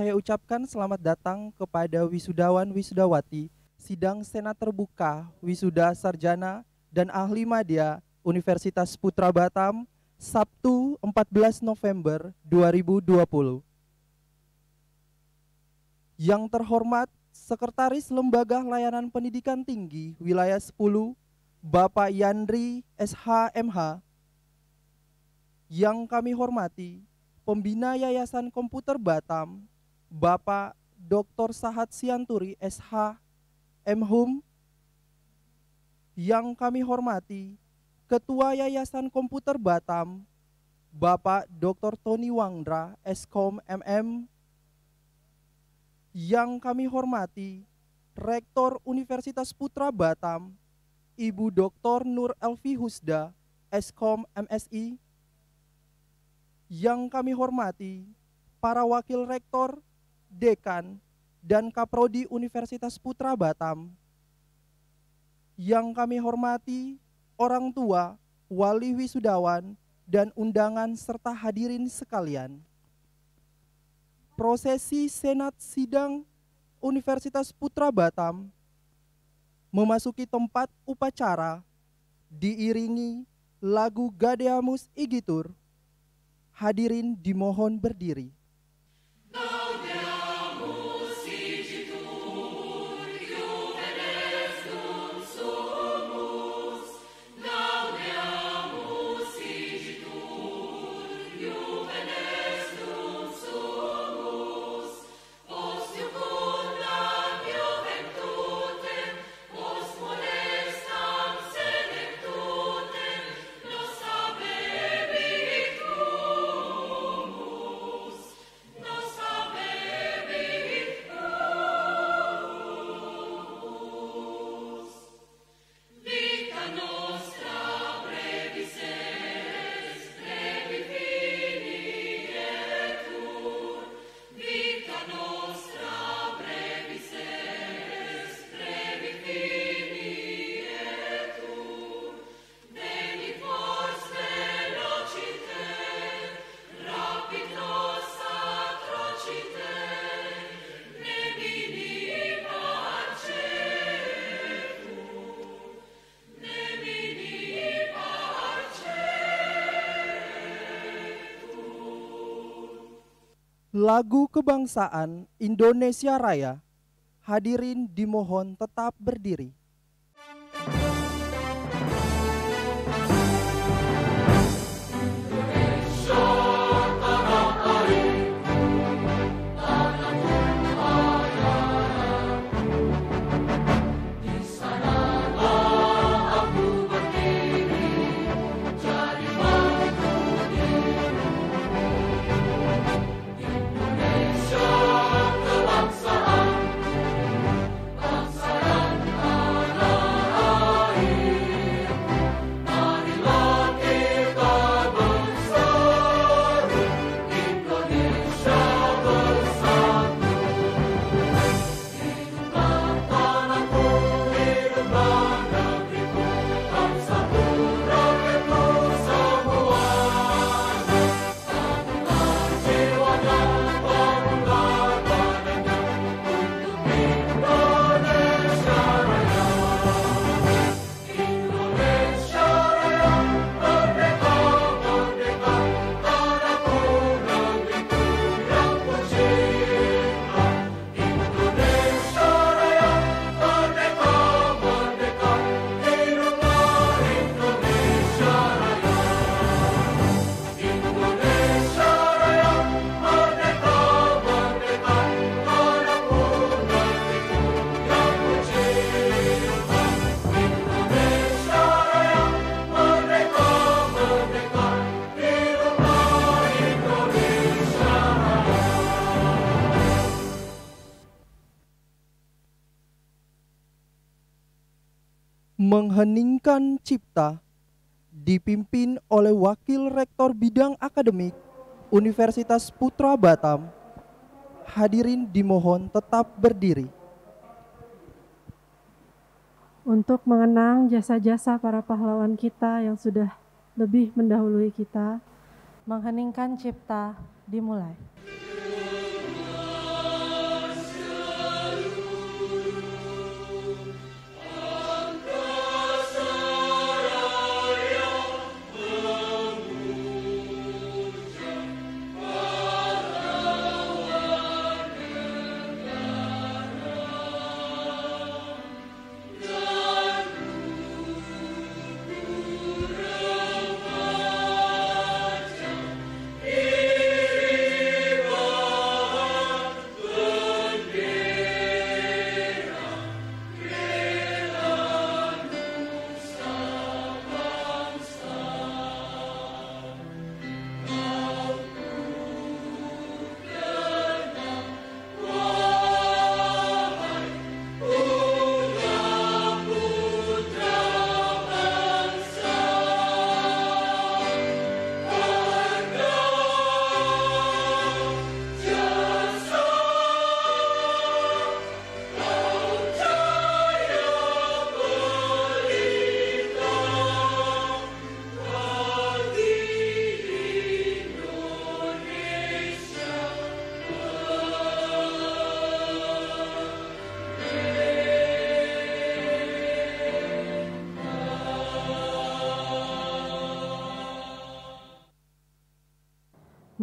saya ucapkan selamat datang kepada wisudawan wisudawati Sidang Senat Terbuka Wisuda Sarjana dan Ahli Madya Universitas Putra Batam, Sabtu 14 November 2020. Yang terhormat Sekretaris Lembaga Layanan Pendidikan Tinggi Wilayah 10, Bapak Yandri SH.MH. Yang kami hormati Pembina Yayasan Komputer Batam, Bapak Dr. Sahat Sianturi SH. MHum. Yang kami hormati Ketua Yayasan Komputer Batam, Bapak Dr. Tony Wangdra Skom MM. Yang kami hormati Rektor Universitas Putra Batam, Ibu Dr. Nur Elvi Husda Skom MSI. Yang kami hormati para Wakil Rektor, Dekan, dan Kaprodi Universitas Putra Batam. Yang kami hormati orang tua, wali wisudawan, dan undangan serta hadirin sekalian. Prosesi Senat Sidang Universitas Putra Batam memasuki tempat upacara diiringi lagu Gadeamus Igitur. Hadirin dimohon berdiri. Lagu Kebangsaan Indonesia Raya. Hadirin dimohon tetap berdiri. Mengheningkan cipta dipimpin oleh Wakil Rektor Bidang Akademik Universitas Putra Batam. Hadirin dimohon tetap berdiri. Untuk mengenang jasa-jasa para pahlawan kita yang sudah lebih mendahului kita, mengheningkan cipta dimulai.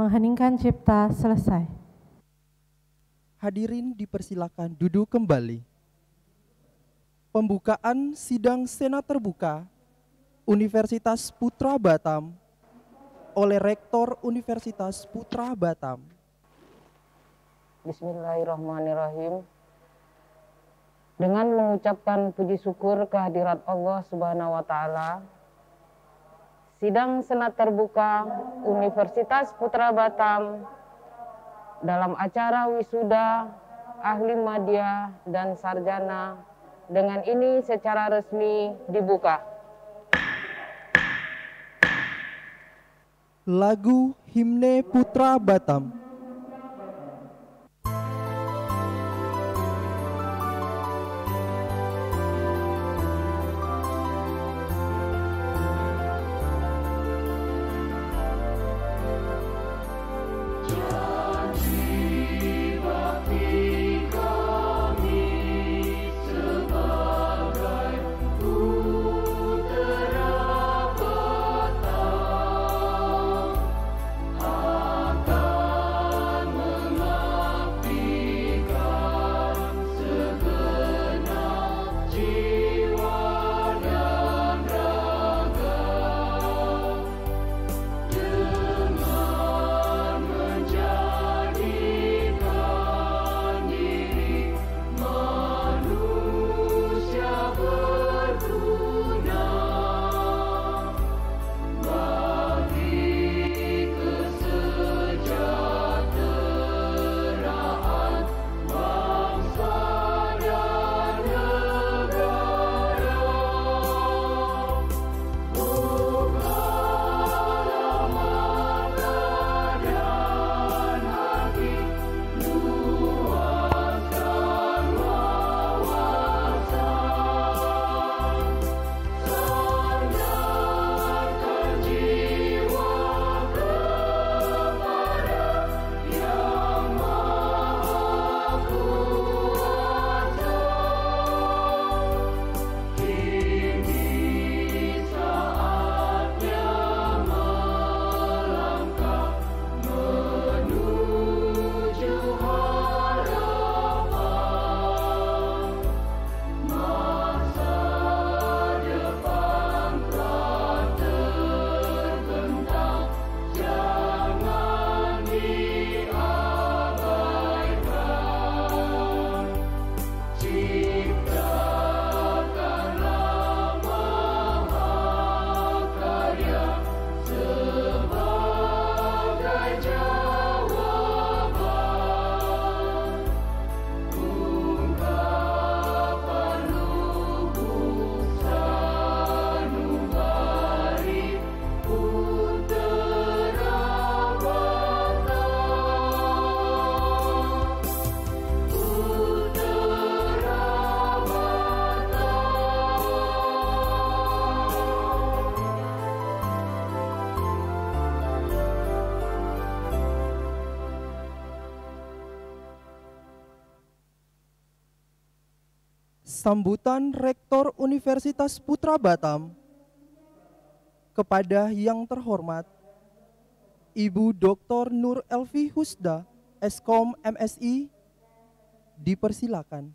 Mengheningkan cipta selesai. Hadirin dipersilakan duduk kembali. Pembukaan sidang Senat Terbuka Universitas Putra Batam oleh Rektor Universitas Putra Batam. Bismillahirrahmanirrahim. Dengan mengucapkan puji syukur kehadirat Allah Subhanahu wa taala, sidang Senat Terbuka Universitas Putra Batam dalam acara wisuda ahli madya dan sarjana dengan ini secara resmi dibuka. Lagu Himne Putra Batam. Sambutan Rektor Universitas Putra Batam kepada yang terhormat Ibu Dr. Nur Elvi Husda, Eskom MSI, dipersilakan.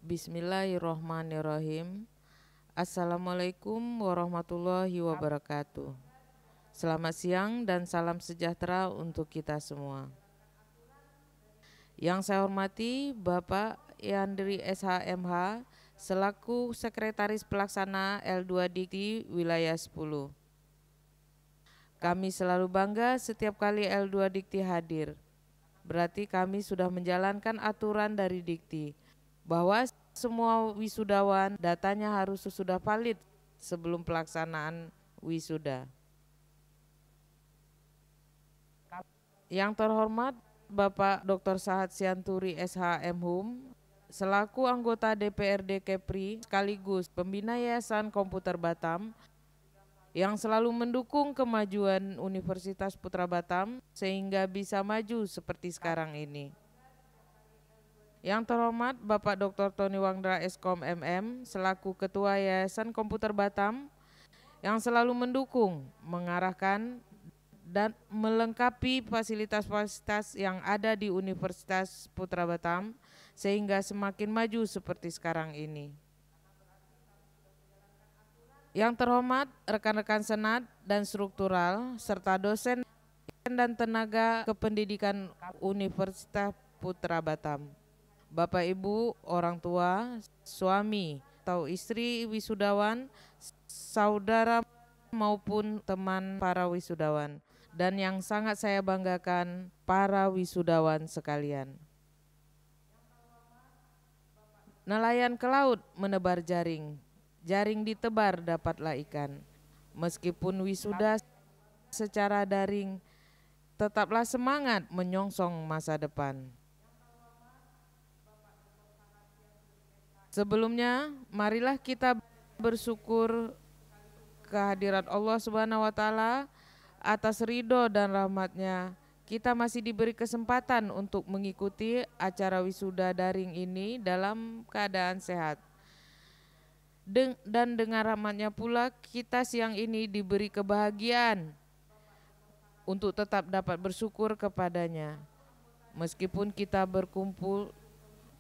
Bismillahirrahmanirrahim. Assalamualaikum warahmatullahi wabarakatuh. Selamat siang dan salam sejahtera untuk kita semua. Yang saya hormati Bapak Yandri SHMH selaku Sekretaris Pelaksana L2 Dikti Wilayah 10. Kami selalu bangga setiap kali L2 Dikti hadir. Berarti kami sudah menjalankan aturan dari Dikti bahwa semua wisudawan datanya harus sudah valid sebelum pelaksanaan wisuda. Yang terhormat Bapak Dr. Sahat Sianturi SHMHum selaku anggota DPRD Kepri sekaligus pembina Yayasan Komputer Batam yang selalu mendukung kemajuan Universitas Putra Batam sehingga bisa maju seperti sekarang ini. Yang terhormat Bapak Dr. Tony Wangdra Eskom MM selaku Ketua Yayasan Komputer Batam yang selalu mendukung, mengarahkan, dan melengkapi fasilitas-fasilitas yang ada di Universitas Putra Batam sehingga semakin maju seperti sekarang ini. Yang terhormat rekan-rekan senat dan struktural serta dosen dan tenaga kependidikan Universitas Putra Batam, Bapak Ibu, orang tua, suami atau istri wisudawan, saudara maupun teman para wisudawan, dan yang sangat saya banggakan para wisudawan sekalian. Nelayan ke laut menebar jaring, jaring ditebar dapatlah ikan. Meskipun wisuda secara daring, tetaplah semangat menyongsong masa depan. Sebelumnya, marilah kita bersyukur kehadirat Allah Subhanahu wa Ta'ala atas ridho dan rahmatnya. Kita masih diberi kesempatan untuk mengikuti acara wisuda daring ini dalam keadaan sehat. Dan dengan rahmatnya pula kita siang ini diberi kebahagiaan untuk tetap dapat bersyukur kepadanya. Meskipun kita berkumpul,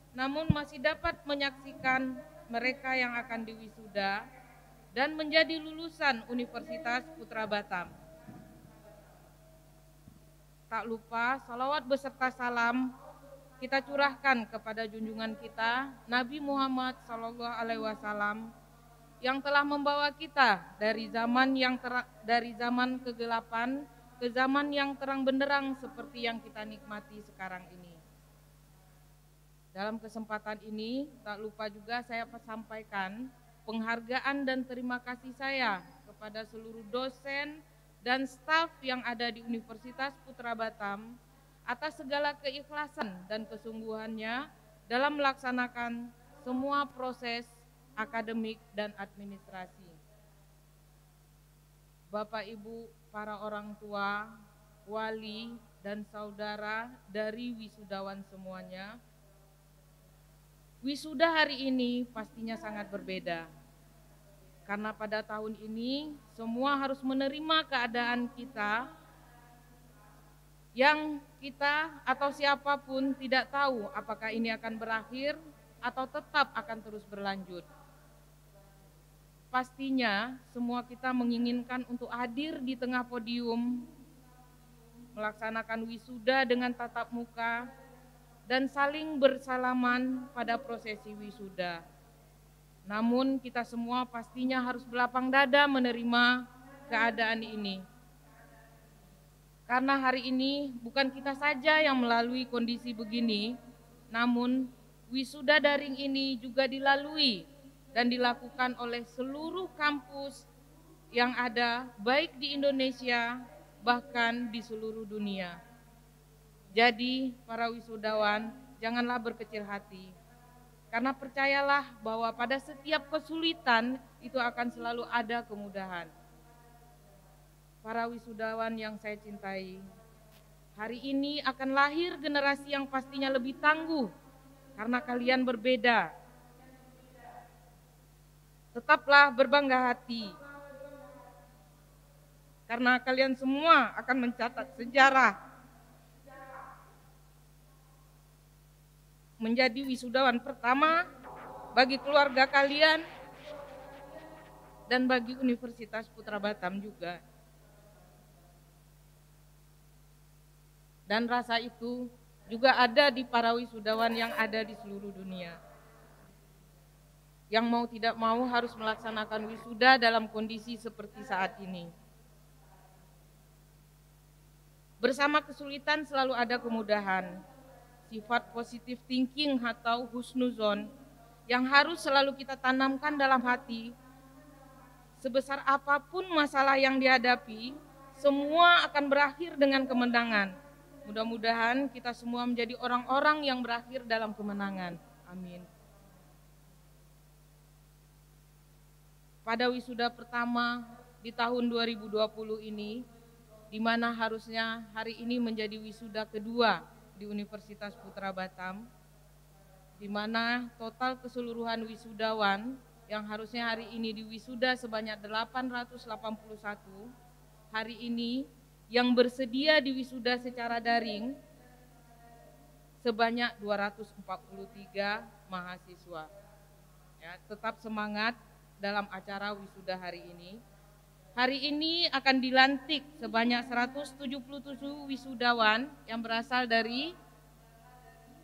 namun masih dapat menyaksikan mereka yang akan diwisuda dan menjadi lulusan Universitas Putra Batam. Tak lupa salawat beserta salam kita curahkan kepada junjungan kita Nabi Muhammad SAW yang telah membawa kita dari zaman kegelapan ke zaman yang terang benderang seperti yang kita nikmati sekarang ini. Dalam kesempatan ini tak lupa juga saya sampaikan penghargaan dan terima kasih saya kepada seluruh dosen dan staf yang ada di Universitas Putra Batam atas segala keikhlasan dan kesungguhannya dalam melaksanakan semua proses akademik dan administrasi. Bapak Ibu, para orang tua, wali, dan saudara dari wisudawan semuanya, wisuda hari ini pastinya sangat berbeda. Karena pada tahun ini semua harus menerima keadaan kita yang kita atau siapapun tidak tahu apakah ini akan berakhir atau tetap akan terus berlanjut. Pastinya semua kita menginginkan untuk hadir di tengah podium, melaksanakan wisuda dengan tatap muka, dan saling bersalaman pada prosesi wisuda. Namun kita semua pastinya harus berlapang dada menerima keadaan ini. Karena hari ini bukan kita saja yang melalui kondisi begini, namun wisuda daring ini juga dilalui dan dilakukan oleh seluruh kampus yang ada baik di Indonesia bahkan di seluruh dunia. Jadi para wisudawan janganlah berkecil hati. Karena percayalah bahwa pada setiap kesulitan itu akan selalu ada kemudahan. Para wisudawan yang saya cintai, hari ini akan lahir generasi yang pastinya lebih tangguh karena kalian berbeda. Tetaplah berbangga hati karena kalian semua akan mencatat sejarah menjadi wisudawan pertama bagi keluarga kalian dan bagi Universitas Putra Batam juga. Dan rasa itu juga ada di para wisudawan yang ada di seluruh dunia. Yang mau tidak mau harus melaksanakan wisuda dalam kondisi seperti saat ini. Bersama kesulitan selalu ada kemudahan. Sifat positive thinking atau husnuzon yang harus selalu kita tanamkan dalam hati. Sebesar apapun masalah yang dihadapi, semua akan berakhir dengan kemenangan. Mudah-mudahan kita semua menjadi orang-orang yang berakhir dalam kemenangan. Amin. Pada wisuda pertama di tahun 2020 ini, di mana harusnya hari ini menjadi wisuda kedua di Universitas Putra Batam, di mana total keseluruhan wisudawan yang harusnya hari ini diwisuda sebanyak 881, hari ini yang bersedia diwisuda secara daring sebanyak 243 mahasiswa. Ya, tetap semangat dalam acara wisuda hari ini. Hari ini akan dilantik sebanyak 177 wisudawan yang berasal dari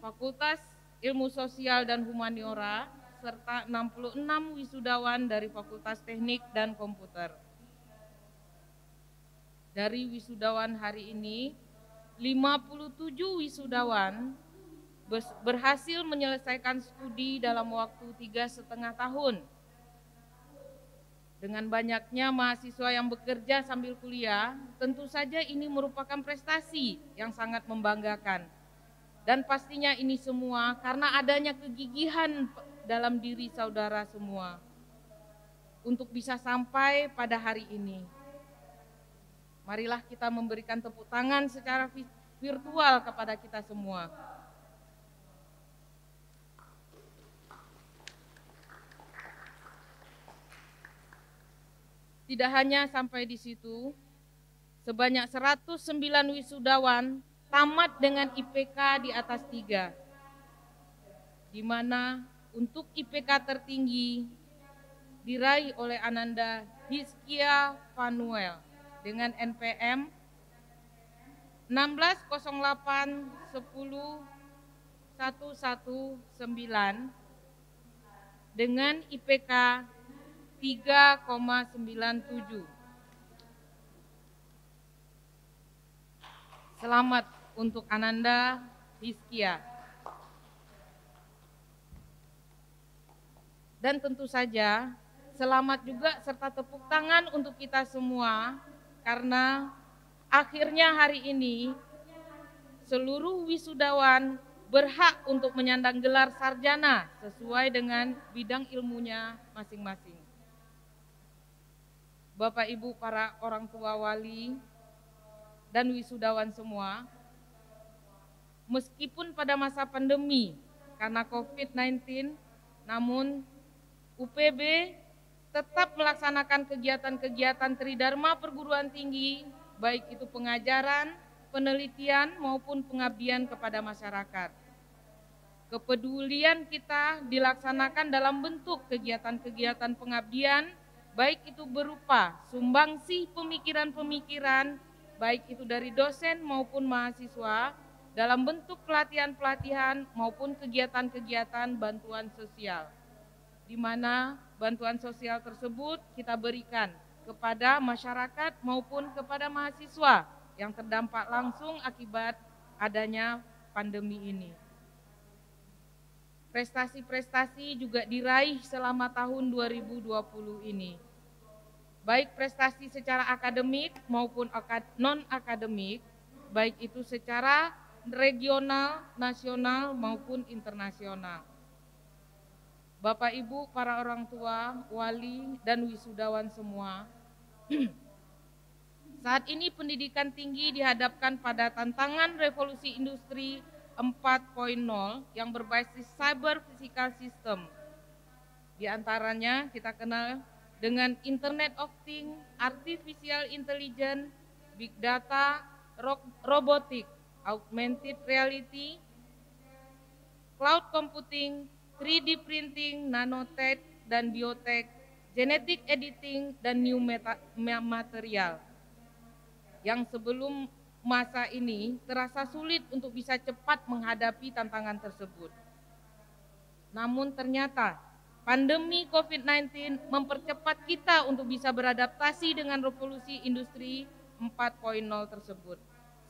Fakultas Ilmu Sosial dan Humaniora serta 66 wisudawan dari Fakultas Teknik dan Komputer. Dari wisudawan hari ini, 57 wisudawan berhasil menyelesaikan studi dalam waktu 3,5 tahun. Dengan banyaknya mahasiswa yang bekerja sambil kuliah, tentu saja ini merupakan prestasi yang sangat membanggakan. Dan pastinya ini semua karena adanya kegigihan dalam diri saudara semua untuk bisa sampai pada hari ini. Marilah kita memberikan tepuk tangan secara virtual kepada kita semua. Tidak hanya sampai di situ, sebanyak 109 wisudawan tamat dengan IPK di atas 3, di mana untuk IPK tertinggi diraih oleh Ananda Hizkia Fanuel dengan NPM 1608101119 dengan IPK 3,97. Selamat untuk Ananda Hizkia. Dan tentu saja selamat juga serta tepuk tangan untuk kita semua karena akhirnya hari ini seluruh wisudawan berhak untuk menyandang gelar sarjana sesuai dengan bidang ilmunya masing-masing. Bapak Ibu para orang tua wali dan wisudawan semua, meskipun pada masa pandemi karena COVID-19, namun UPB tetap melaksanakan kegiatan-kegiatan tridharma perguruan tinggi, baik itu pengajaran, penelitian maupun pengabdian kepada masyarakat. Kepedulian kita dilaksanakan dalam bentuk kegiatan-kegiatan pengabdian, baik itu berupa sumbangsih pemikiran-pemikiran, baik itu dari dosen maupun mahasiswa, dalam bentuk pelatihan-pelatihan maupun kegiatan-kegiatan bantuan sosial, di mana bantuan sosial tersebut kita berikan kepada masyarakat maupun kepada mahasiswa yang terdampak langsung akibat adanya pandemi ini. Prestasi-prestasi juga diraih selama tahun 2020 ini. Baik prestasi secara akademik maupun non-akademik, baik itu secara regional, nasional maupun internasional. Bapak Ibu para orang tua, wali dan wisudawan semua, saat ini pendidikan tinggi dihadapkan pada tantangan revolusi industri 4.0 yang berbasis cyber physical system. Di antaranya kita kenal dengan Internet of Things, Artificial Intelligence, Big Data, Robotik, Augmented Reality, Cloud Computing, 3D Printing, Nanotech dan Biotech, Genetic Editing dan New Material. Yang sebelum masa ini terasa sulit untuk bisa cepat menghadapi tantangan tersebut. Namun ternyata pandemi COVID-19 mempercepat kita untuk bisa beradaptasi dengan revolusi industri 4.0 tersebut.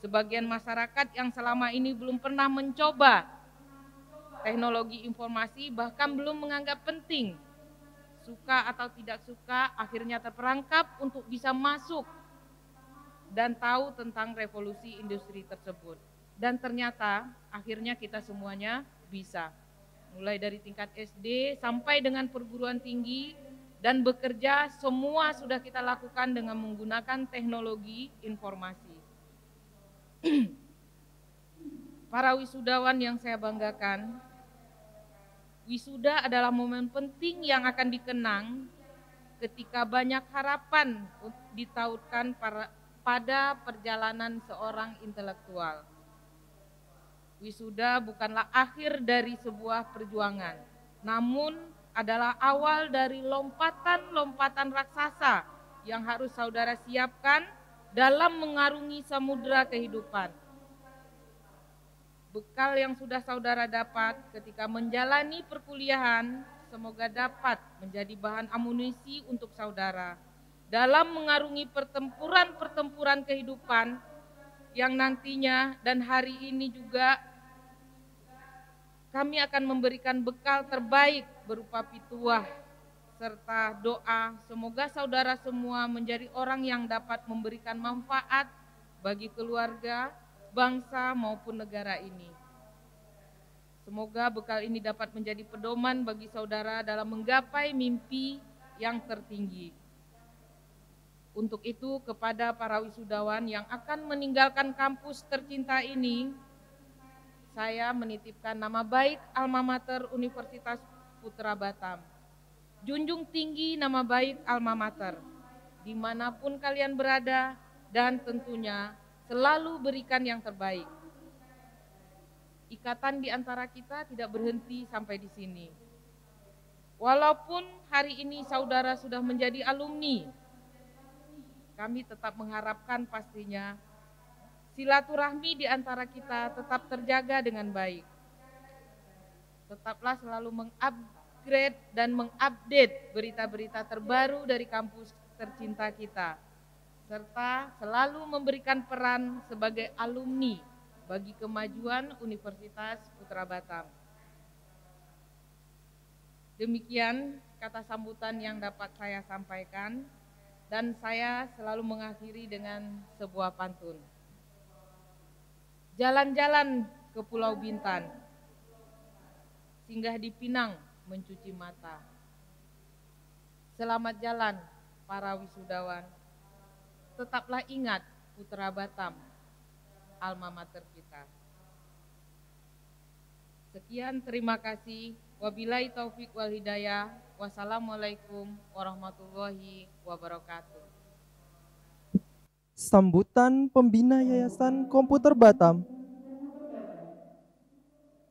Sebagian masyarakat yang selama ini belum pernah mencoba teknologi informasi bahkan belum menganggap penting, suka atau tidak suka, akhirnya terperangkap untuk bisa masuk dan tahu tentang revolusi industri tersebut. Dan ternyata akhirnya kita semuanya bisa. Mulai dari tingkat SD sampai dengan perguruan tinggi dan bekerja, semua sudah kita lakukan dengan menggunakan teknologi informasi. Para wisudawan yang saya banggakan, Wisuda adalah momen penting yang akan dikenang ketika banyak harapan ditautkan pada perjalanan seorang intelektual. Wisuda bukanlah akhir dari sebuah perjuangan, namun adalah awal dari lompatan-lompatan raksasa yang harus saudara siapkan dalam mengarungi samudera kehidupan. Bekal yang sudah saudara dapat ketika menjalani perkuliahan semoga dapat menjadi bahan amunisi untuk saudara dalam mengarungi pertempuran-pertempuran kehidupan yang nantinya dan hari ini juga kami akan memberikan bekal terbaik berupa pituah serta doa. Semoga saudara semua menjadi orang yang dapat memberikan manfaat bagi keluarga, bangsa maupun negara ini. Semoga bekal ini dapat menjadi pedoman bagi saudara dalam menggapai mimpi yang tertinggi. Untuk itu kepada para wisudawan yang akan meninggalkan kampus tercinta ini, saya menitipkan nama baik Alma Mater Universitas Putra Batam. Junjung tinggi nama baik Alma Mater, dimanapun kalian berada, dan tentunya selalu berikan yang terbaik. Ikatan di antara kita tidak berhenti sampai di sini. Walaupun hari ini saudara sudah menjadi alumni, kami tetap mengharapkan pastinya silaturahmi di antara kita tetap terjaga dengan baik. Tetaplah selalu mengupgrade dan mengupdate berita-berita terbaru dari kampus tercinta kita, serta selalu memberikan peran sebagai alumni bagi kemajuan Universitas Putra Batam. Demikian kata sambutan yang dapat saya sampaikan, dan saya selalu mengakhiri dengan sebuah pantun. Jalan-jalan ke Pulau Bintan, singgah di Pinang mencuci mata. Selamat jalan para wisudawan, tetaplah ingat Putra Batam, alma mater kita. Sekian, terima kasih. Wabillahi taufik wal hidayah. Wassalamualaikum warahmatullahi wabarakatuh. Sambutan pembina Yayasan Komputer Batam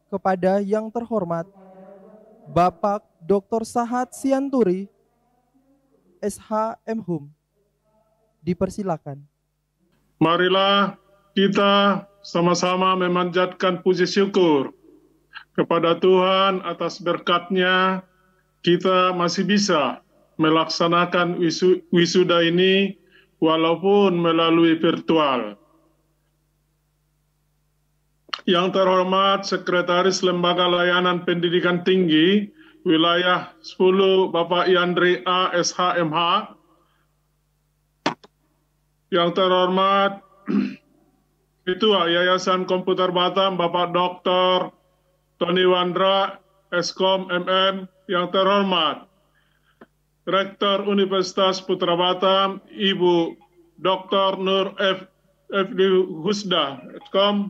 kepada yang terhormat Bapak Dr. Sahat Sianturi, SH.M.Hum. Dipersilakan. Marilah kita sama-sama memanjatkan puji syukur kepada Tuhan atas berkat-Nya kita masih bisa melaksanakan wisuda ini walaupun melalui virtual. Yang terhormat Sekretaris Lembaga Layanan Pendidikan Tinggi Wilayah 10 Bapak Yandri A. SH.M.H. Yang terhormat Ketua Yayasan Komputer Batam Bapak Dr. Tony Wandra, Eskom MM. Yang terhormat Rektor Universitas Putra Batam Ibu Dr. Nur F.D. Husda, Eskom.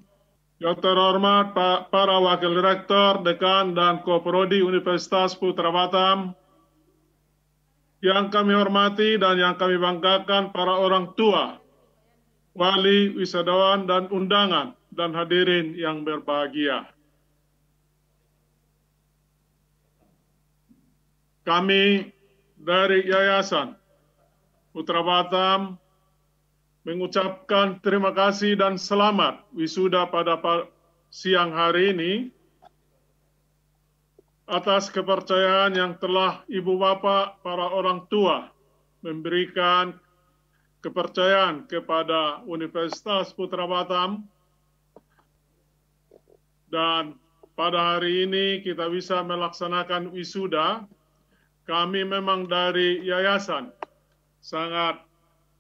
Yang terhormat para Wakil Rektor, Dekan, dan Koprodi Universitas Putra Batam. Yang kami hormati dan yang kami banggakan para orang tua, wali, wisudawan, dan undangan, dan hadirin yang berbahagia. Kami dari Yayasan Putra Batam mengucapkan terima kasih dan selamat wisuda pada siang hari ini atas kepercayaan yang telah Ibu Bapak, para orang tua, memberikan kepercayaan kepada Universitas Putra Batam. Dan pada hari ini kita bisa melaksanakan wisuda. Kami memang dari yayasan sangat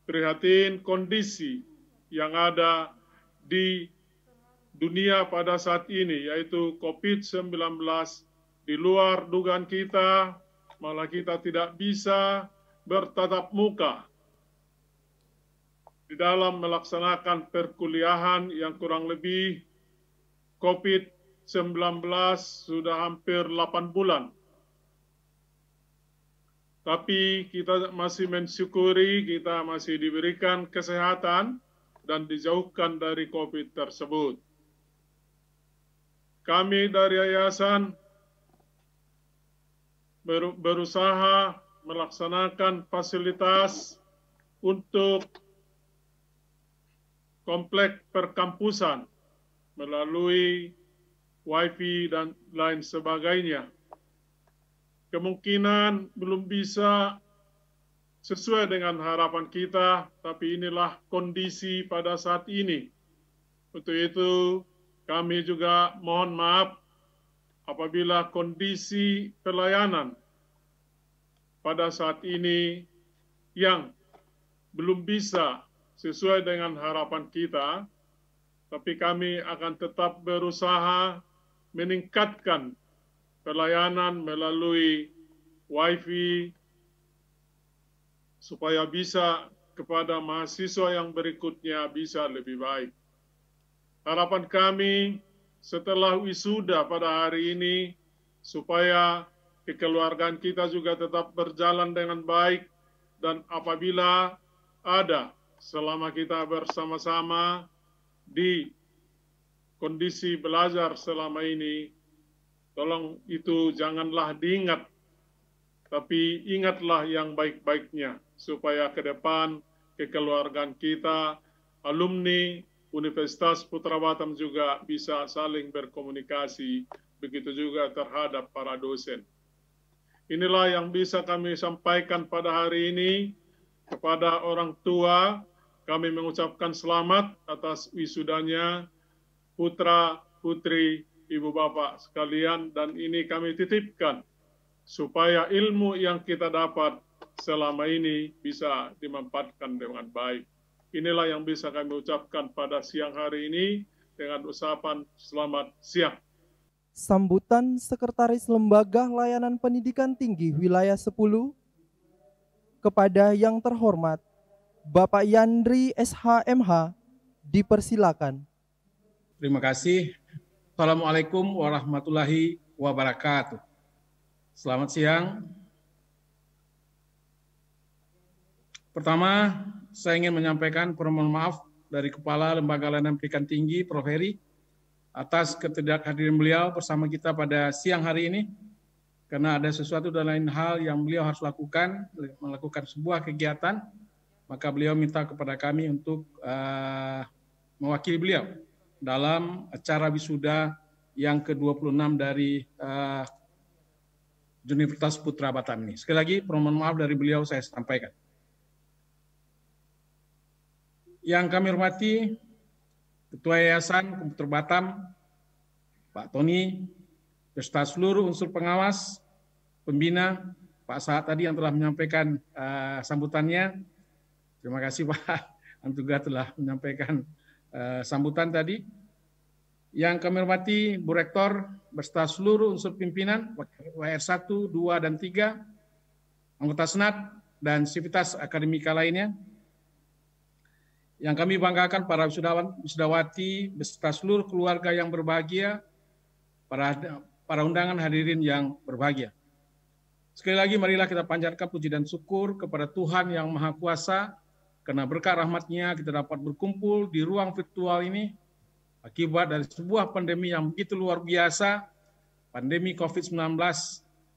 prihatin kondisi yang ada di dunia pada saat ini, yaitu COVID-19 di luar dugaan kita, malah kita tidak bisa bertatap muka di dalam melaksanakan perkuliahan yang kurang lebih COVID sudah hampir 8 bulan. Tapi kita masih mensyukuri kita masih diberikan kesehatan dan dijauhkan dari COVID tersebut. Kami dari yayasan berusaha melaksanakan fasilitas untuk komplek perkampusan melalui Wi-Fi dan lain sebagainya. Kemungkinan belum bisa sesuai dengan harapan kita, tapi inilah kondisi pada saat ini. Untuk itu, kami juga mohon maaf apabila kondisi pelayanan pada saat ini yang belum bisa sesuai dengan harapan kita, tapi kami akan tetap berusaha meningkatkan pelayanan melalui Wi-Fi supaya bisa kepada mahasiswa yang berikutnya bisa lebih baik. Harapan kami setelah wisuda pada hari ini supaya kekeluargaan kita juga tetap berjalan dengan baik, dan apabila ada selama kita bersama-sama di kondisi belajar selama ini, tolong itu janganlah diingat, tapi ingatlah yang baik-baiknya, supaya ke depan kekeluargaan kita, alumni Universitas Putra Batam juga bisa saling berkomunikasi, begitu juga terhadap para dosen. Inilah yang bisa kami sampaikan pada hari ini. Kepada orang tua, kami mengucapkan selamat atas wisudanya putra-putri Ibu Bapak sekalian, dan ini kami titipkan supaya ilmu yang kita dapat selama ini bisa dimanfaatkan dengan baik. Inilah yang bisa kami ucapkan pada siang hari ini dengan ucapan selamat siang. Sambutan Sekretaris Lembaga Layanan Pendidikan Tinggi Wilayah 10 kepada yang terhormat Bapak Yandri SHMH dipersilakan. Terima kasih. Assalamualaikum warahmatullahi wabarakatuh. Selamat siang. Pertama, saya ingin menyampaikan permohonan maaf dari Kepala Lembaga Layanan Pendidikan Tinggi, Prof. Heri, atas ketidakhadiran beliau bersama kita pada siang hari ini, karena ada sesuatu dan lain hal yang beliau harus lakukan, melakukan sebuah kegiatan, maka beliau minta kepada kami untuk mewakili beliau dalam acara wisuda yang ke-26 dari Universitas Putra Batam ini. Sekali lagi, permohonan maaf dari beliau saya sampaikan. Yang kami hormati Ketua Yayasan Komputer Batam, Pak Tony, beserta seluruh unsur pengawas, pembina, Pak Sahat tadi yang telah menyampaikan sambutannya. Terima kasih Pak, yang juga telah menyampaikan sambutan tadi. Yang kami hormati Bu Rektor beserta seluruh unsur pimpinan WR 1, 2, dan 3, anggota Senat, dan sivitas akademika lainnya. Yang kami banggakan para wisudawan, wisudawati beserta seluruh keluarga yang berbahagia, para undangan hadirin yang berbahagia. Sekali lagi marilah kita panjatkan puji dan syukur kepada Tuhan yang Maha Kuasa, karena berkat rahmat-Nya kita dapat berkumpul di ruang virtual ini akibat dari sebuah pandemi yang begitu luar biasa, pandemi COVID-19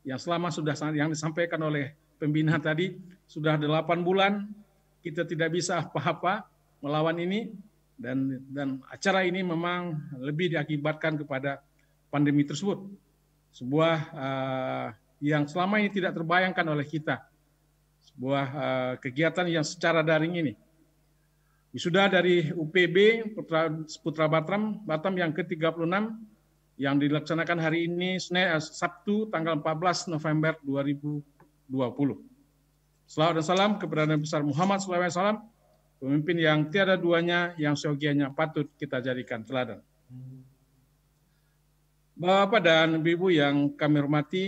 yang selama sudah yang disampaikan oleh pembina tadi, sudah 8 bulan kita tidak bisa apa-apa melawan ini, dan acara ini memang lebih diakibatkan kepada pandemi tersebut. Sebuah yang selama ini tidak terbayangkan oleh kita. Sebuah kegiatan yang secara daring ini. Wisuda dari UPB Putra Batam yang ke-36 yang dilaksanakan hari ini Sabtu tanggal 14 November 2020. Salawat dan salam kepada Nabi besar Muhammad SAW, pemimpin yang tiada duanya, yang seyogianya patut kita jadikan teladan. Bapak dan Ibu yang kami hormati,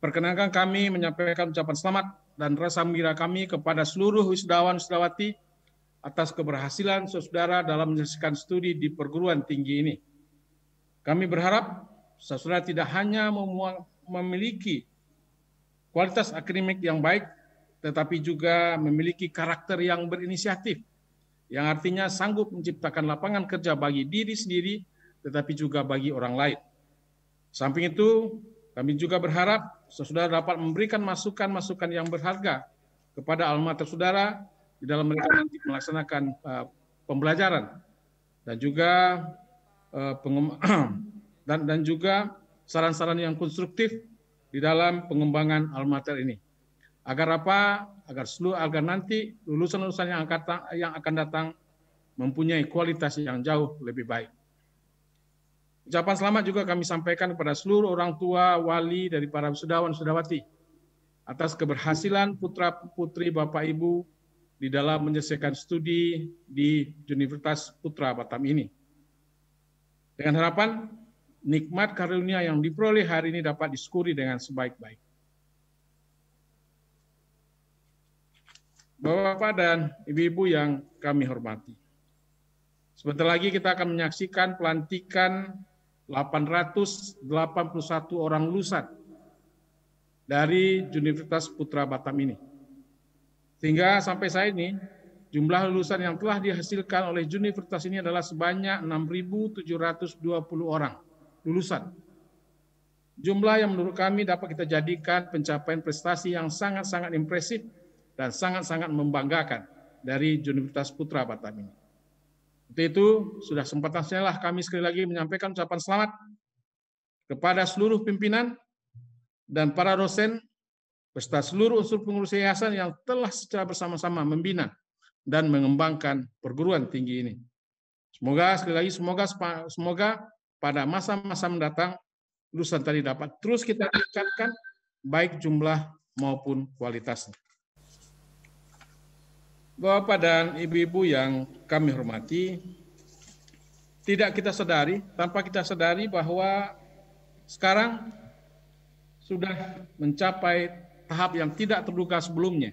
perkenankan kami menyampaikan ucapan selamat dan rasa gembira kami kepada seluruh wisudawan wisudawati atas keberhasilan saudara dalam menyelesaikan studi di perguruan tinggi ini. Kami berharap saudara tidak hanya memiliki kualitas akademik yang baik, tetapi juga memiliki karakter yang berinisiatif, yang artinya sanggup menciptakan lapangan kerja bagi diri sendiri, tetapi juga bagi orang lain. Samping itu, kami juga berharap saudara dapat memberikan masukan-masukan yang berharga kepada alma mater saudara di dalam mereka nanti melaksanakan pembelajaran dan juga dan juga saran-saran yang konstruktif di dalam pengembangan alma mater ini. Agar apa? Agar nanti lulusan-lulusan yang akan datang mempunyai kualitas yang jauh lebih baik. Ucapan selamat juga kami sampaikan kepada seluruh orang tua, wali dari para wisudawan wisudawanti atas keberhasilan putra-putri Bapak Ibu di dalam menyelesaikan studi di Universitas Putra Batam ini. Dengan harapan nikmat karunia yang diperoleh hari ini dapat disyukuri dengan sebaik-baik. Bapak-bapak dan ibu-ibu yang kami hormati, sebentar lagi kita akan menyaksikan pelantikan 881 orang lulusan dari Universitas Putra Batam ini. Sehingga sampai saat ini, jumlah lulusan yang telah dihasilkan oleh universitas ini adalah sebanyak 6.720 orang lulusan. Jumlah yang menurut kami dapat kita jadikan pencapaian prestasi yang sangat-sangat impresif dan sangat-sangat membanggakan dari Universitas Putra Batam ini. Untuk itu, sudah sempatnya lah kami sekali lagi menyampaikan ucapan selamat kepada seluruh pimpinan dan para dosen, beserta seluruh unsur pengurus yayasan yang telah secara bersama-sama membina dan mengembangkan perguruan tinggi ini. Semoga, sekali lagi, semoga pada masa-masa mendatang, lulusan tadi dapat terus kita tingkatkan, baik jumlah maupun kualitasnya. Bapak dan ibu-ibu yang kami hormati, tidak kita sadari, tanpa kita sadari bahwa sekarang sudah mencapai tahap yang tidak terduga sebelumnya,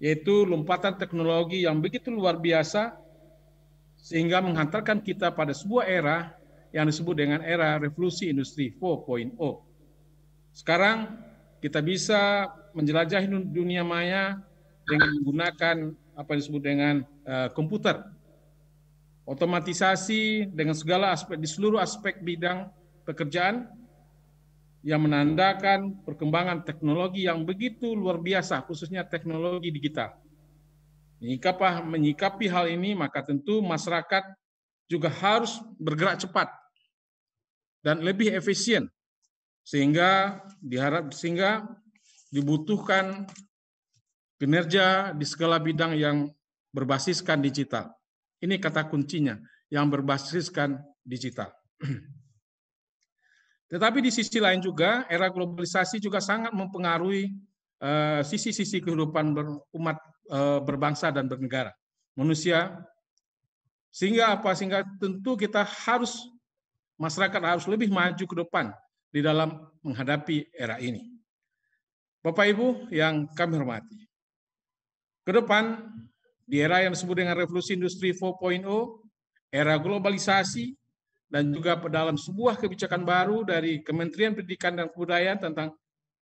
yaitu lompatan teknologi yang begitu luar biasa, sehingga menghantarkan kita pada sebuah era yang disebut dengan era revolusi industri 4.0. Sekarang kita bisa menjelajahi dunia maya dengan menggunakan apa yang disebut dengan komputer, otomatisasi dengan segala aspek di seluruh aspek bidang pekerjaan yang menandakan perkembangan teknologi yang begitu luar biasa, khususnya teknologi digital. Menyikapi hal ini, maka tentu masyarakat juga harus bergerak cepat dan lebih efisien, sehingga dibutuhkan kinerja di segala bidang yang berbasiskan digital. Ini kata kuncinya, yang berbasiskan digital. Tetapi di sisi lain juga, era globalisasi juga sangat mempengaruhi sisi-sisi kehidupan umat berbangsa dan bernegara, manusia. Sehingga tentu kita masyarakat harus lebih maju ke depan di dalam menghadapi era ini. Bapak Ibu yang kami hormati, ke depan, di era yang disebut dengan revolusi industri 4.0, era globalisasi, dan juga dalam sebuah kebijakan baru dari Kementerian Pendidikan dan Kebudayaan tentang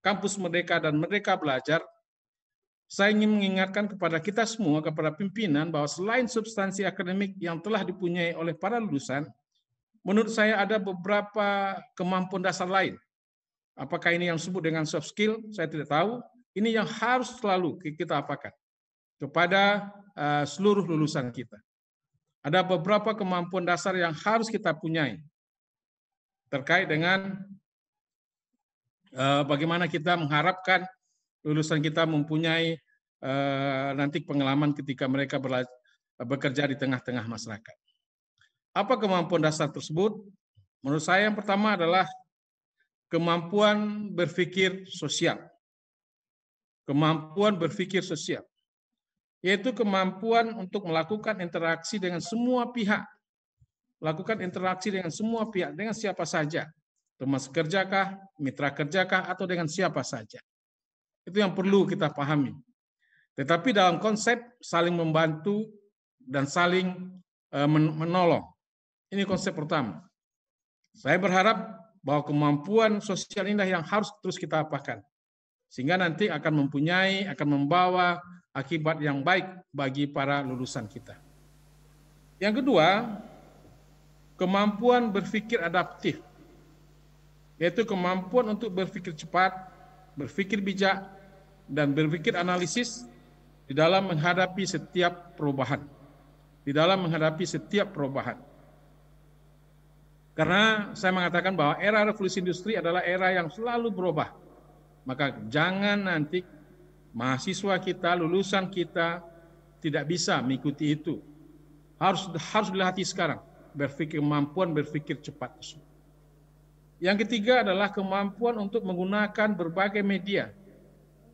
Kampus Merdeka dan Merdeka Belajar, saya ingin mengingatkan kepada kita semua, kepada pimpinan, bahwa selain substansi akademik yang telah dipunyai oleh para lulusan, menurut saya ada beberapa kemampuan dasar lain. Apakah ini yang disebut dengan soft skill? Saya tidak tahu. Ini yang harus selalu kita apakan kepada seluruh lulusan kita. Ada beberapa kemampuan dasar yang harus kita punyai terkait dengan bagaimana kita mengharapkan lulusan kita mempunyai nanti pengalaman ketika mereka bekerja di tengah-tengah masyarakat. Apa kemampuan dasar tersebut? Menurut saya yang pertama adalah kemampuan berpikir sosial. Kemampuan berpikir sosial, yaitu kemampuan untuk melakukan interaksi dengan semua pihak. Lakukan interaksi dengan semua pihak, dengan siapa saja. Teman kerjakah, mitra kerjakah, atau dengan siapa saja. Itu yang perlu kita pahami. Tetapi dalam konsep saling membantu dan saling menolong. Ini konsep pertama. Saya berharap bahwa kemampuan sosial inilah yang harus terus kita apakan, sehingga nanti akan membawa akibat yang baik bagi para lulusan kita. Yang kedua, kemampuan berpikir adaptif, yaitu kemampuan untuk berpikir cepat, berpikir bijak, dan berpikir analisis di dalam menghadapi setiap perubahan. Karena saya mengatakan bahwa era revolusi industri adalah era yang selalu berubah. Maka jangan nanti mahasiswa kita, lulusan kita tidak bisa mengikuti itu. Harus dilatih sekarang, kemampuan berpikir cepat. Yang ketiga adalah kemampuan untuk menggunakan berbagai media.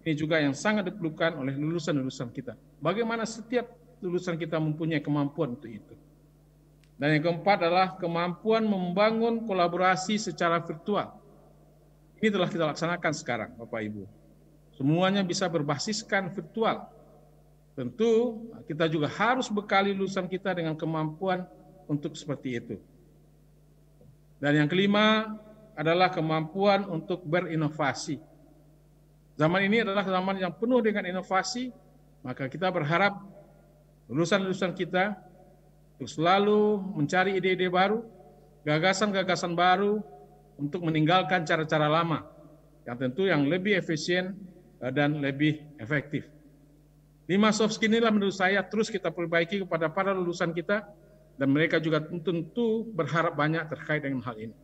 Ini juga yang sangat diperlukan oleh lulusan-lulusan kita. Bagaimana setiap lulusan kita mempunyai kemampuan untuk itu. Dan yang keempat adalah kemampuan membangun kolaborasi secara virtual. Ini telah kita laksanakan sekarang, Bapak Ibu. Semuanya bisa berbasiskan virtual. Tentu kita juga harus bekali lulusan kita dengan kemampuan untuk seperti itu. Dan yang kelima adalah kemampuan untuk berinovasi. Zaman ini adalah zaman yang penuh dengan inovasi, maka kita berharap lulusan-lulusan kita untuk selalu mencari ide-ide baru, gagasan-gagasan baru untuk meninggalkan cara-cara lama yang tentu yang lebih efisien dan lebih efektif. 5 soft skill inilah menurut saya terus kita perbaiki kepada para lulusan kita, dan mereka juga tentu berharap banyak terkait dengan hal ini.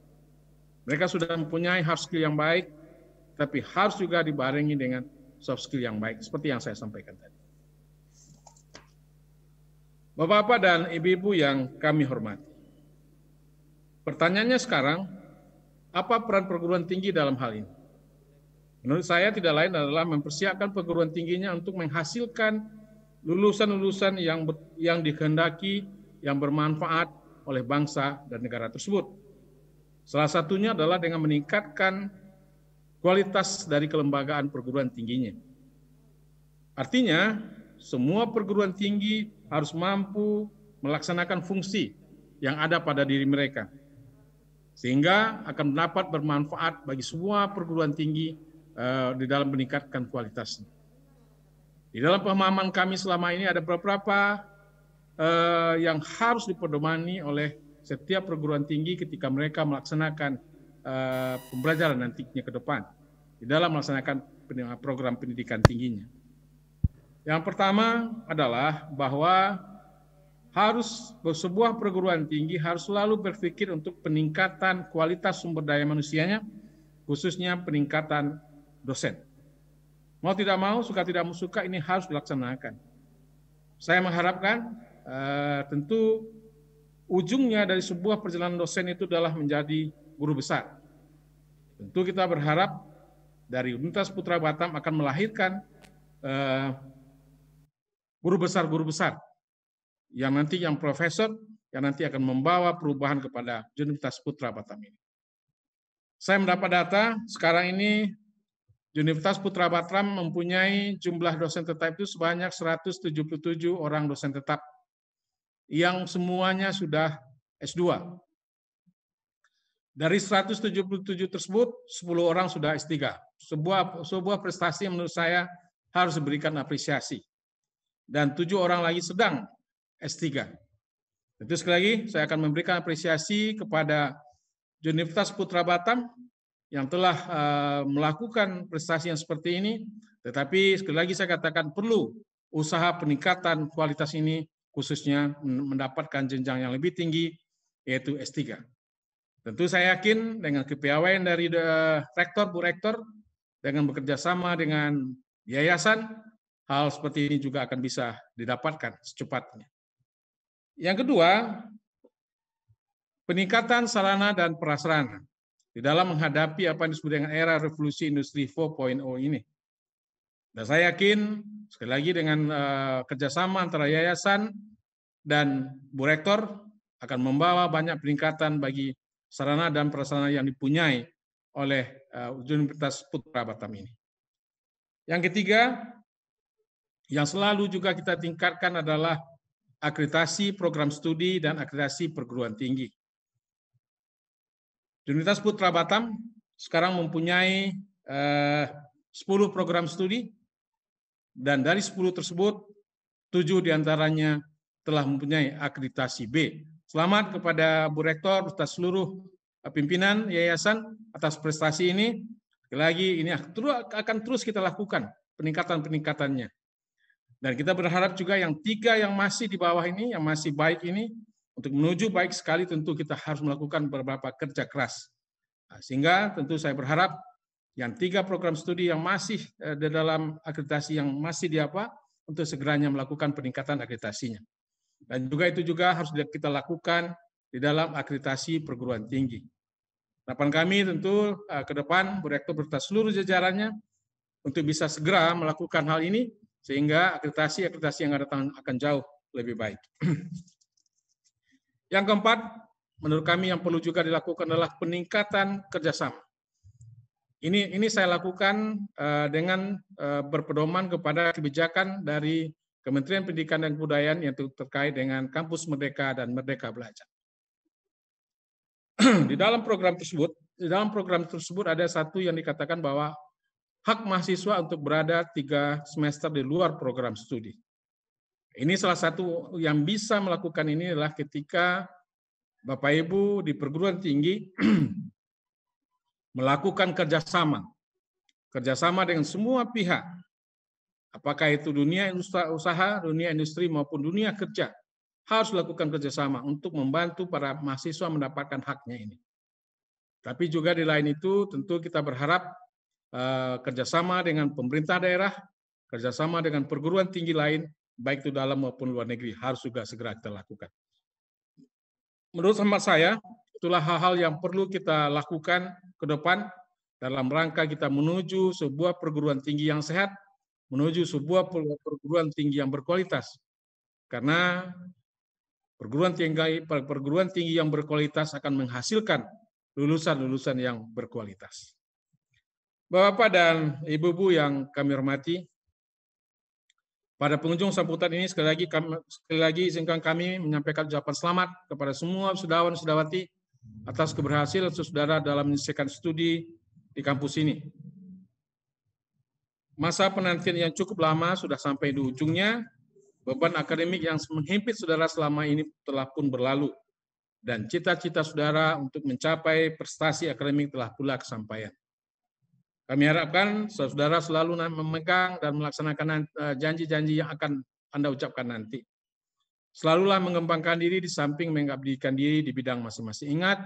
Mereka sudah mempunyai hard skill yang baik, tapi harus juga dibarengi dengan soft skill yang baik, seperti yang saya sampaikan tadi. Bapak-bapak dan ibu-ibu yang kami hormati, pertanyaannya sekarang, apa peran perguruan tinggi dalam hal ini? Menurut saya tidak lain adalah mempersiapkan perguruan tingginya untuk menghasilkan lulusan-lulusan yang dikehendaki, yang bermanfaat oleh bangsa dan negara tersebut. Salah satunya adalah dengan meningkatkan kualitas dari kelembagaan perguruan tingginya. Artinya, semua perguruan tinggi harus mampu melaksanakan fungsi yang ada pada diri mereka, sehingga akan dapat bermanfaat bagi semua perguruan tinggi di dalam meningkatkan kualitasnya. Di dalam pemahaman kami selama ini ada beberapa yang harus dipedomani oleh setiap perguruan tinggi ketika mereka melaksanakan pembelajaran nantinya ke depan di dalam melaksanakan program pendidikan tingginya. Yang pertama adalah bahwa sebuah perguruan tinggi harus selalu berpikir untuk peningkatan kualitas sumber daya manusianya, khususnya peningkatan dosen. Mau tidak mau, suka tidak mau suka, ini harus dilaksanakan. Saya mengharapkan tentu ujungnya dari sebuah perjalanan dosen itu adalah menjadi guru besar. Tentu kita berharap dari Universitas Putra Batam akan melahirkan guru besar yang profesor yang nanti akan membawa perubahan kepada Universitas Putra Batam ini. Saya mendapat data sekarang ini Universitas Putra Batam mempunyai jumlah dosen tetap itu sebanyak 177 orang dosen tetap yang semuanya sudah S2. Dari 177 tersebut 10 orang sudah S3. Sebuah prestasi yang menurut saya harus diberikan apresiasi. Dan 7 orang lagi sedang S3. Tentu sekali lagi saya akan memberikan apresiasi kepada Universitas Putra Batam yang telah melakukan prestasi yang seperti ini, tetapi sekali lagi saya katakan perlu usaha peningkatan kualitas ini, khususnya mendapatkan jenjang yang lebih tinggi, yaitu S3. Tentu saya yakin dengan kepiawaian dari rektor, Bu Rektor, dengan bekerja sama dengan yayasan, hal seperti ini juga akan bisa didapatkan secepatnya. Yang kedua, peningkatan sarana dan prasarana di dalam menghadapi apa yang disebut dengan era revolusi industri 4.0 ini. Dan saya yakin, sekali lagi dengan kerjasama antara yayasan dan Bu Rektor akan membawa banyak peningkatan bagi sarana dan prasarana yang dipunyai oleh Universitas Putra Batam ini. Yang ketiga, yang selalu juga kita tingkatkan adalah akreditasi program studi dan akreditasi perguruan tinggi. Di Universitas Putra Batam sekarang mempunyai 10 program studi, dan dari 10 tersebut 7 diantaranya telah mempunyai akreditasi B. Selamat kepada Bu Rektor serta seluruh pimpinan yayasan atas prestasi ini. Sekali lagi ini akan terus kita lakukan peningkatannya. Dan kita berharap juga yang 3 yang masih di bawah ini, yang masih baik ini, untuk menuju baik sekali tentu kita harus melakukan beberapa kerja keras. Sehingga tentu saya berharap yang 3 program studi yang masih di dalam akreditasi yang masih untuk segeranya melakukan peningkatan akreditasinya. Dan juga itu juga harus kita lakukan di dalam akreditasi perguruan tinggi. Harapan kami tentu ke depan Bu Rektor beserta seluruh jajarannya untuk bisa segera melakukan hal ini sehingga akreditasi yang akan jauh lebih baik. Yang keempat, menurut kami yang perlu juga dilakukan adalah peningkatan kerjasama. Ini saya lakukan dengan berpedoman kepada kebijakan dari Kementerian Pendidikan dan Kebudayaan yang terkait dengan Kampus Merdeka dan Merdeka Belajar. Di dalam program tersebut ada satu yang dikatakan bahwa hak mahasiswa untuk berada 3 semester di luar program studi. Ini salah satu yang bisa melakukan ini adalah ketika Bapak Ibu di perguruan tinggi melakukan kerjasama dengan semua pihak, apakah itu dunia usaha, dunia industri maupun dunia kerja, harus lakukan kerjasama untuk membantu para mahasiswa mendapatkan haknya ini. Tapi juga di lain itu tentu kita berharap kerjasama dengan pemerintah daerah, kerjasama dengan perguruan tinggi lain, baik itu dalam maupun luar negeri, harus juga segera kita lakukan. Menurut hemat saya, itulah hal-hal yang perlu kita lakukan ke depan dalam rangka kita menuju sebuah perguruan tinggi yang sehat, menuju sebuah perguruan tinggi yang berkualitas. Karena perguruan tinggi yang berkualitas akan menghasilkan lulusan-lulusan yang berkualitas. Bapak dan Ibu-ibu yang kami hormati, pada pengunjung sambutan ini sekali lagi izinkan kami menyampaikan ucapan selamat kepada semua wisudawan wisudawan atas keberhasilan saudara dalam menyelesaikan studi di kampus ini. Masa penantian yang cukup lama sudah sampai di ujungnya, beban akademik yang menghimpit saudara selama ini telah pun berlalu, dan cita-cita saudara untuk mencapai prestasi akademik telah pula kesampaian. Kami harapkan saudara selalu memegang dan melaksanakan janji-janji yang akan Anda ucapkan nanti. Selalulah mengembangkan diri di samping mengabdikan diri di bidang masing-masing. Ingat,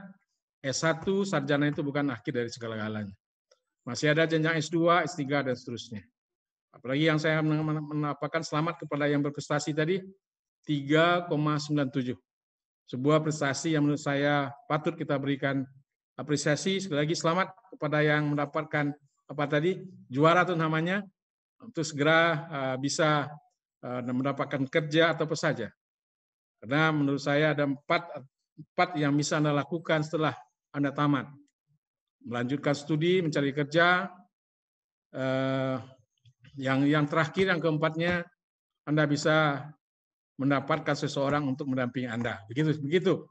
S1 sarjana itu bukan akhir dari segala-galanya. Masih ada jenjang S2, S3, dan seterusnya. Apalagi yang saya menampakkan selamat kepada yang berprestasi tadi, 3,97. Sebuah prestasi yang menurut saya patut kita berikan apresiasi. Sekali lagi selamat kepada yang mendapatkan juara itu namanya, untuk segera bisa mendapatkan kerja atau apa saja. Karena menurut saya ada empat yang bisa Anda lakukan setelah Anda tamat. Melanjutkan studi, mencari kerja. Yang terakhir, yang keempatnya, Anda bisa mendapatkan seseorang untuk mendampingi Anda. Begitu.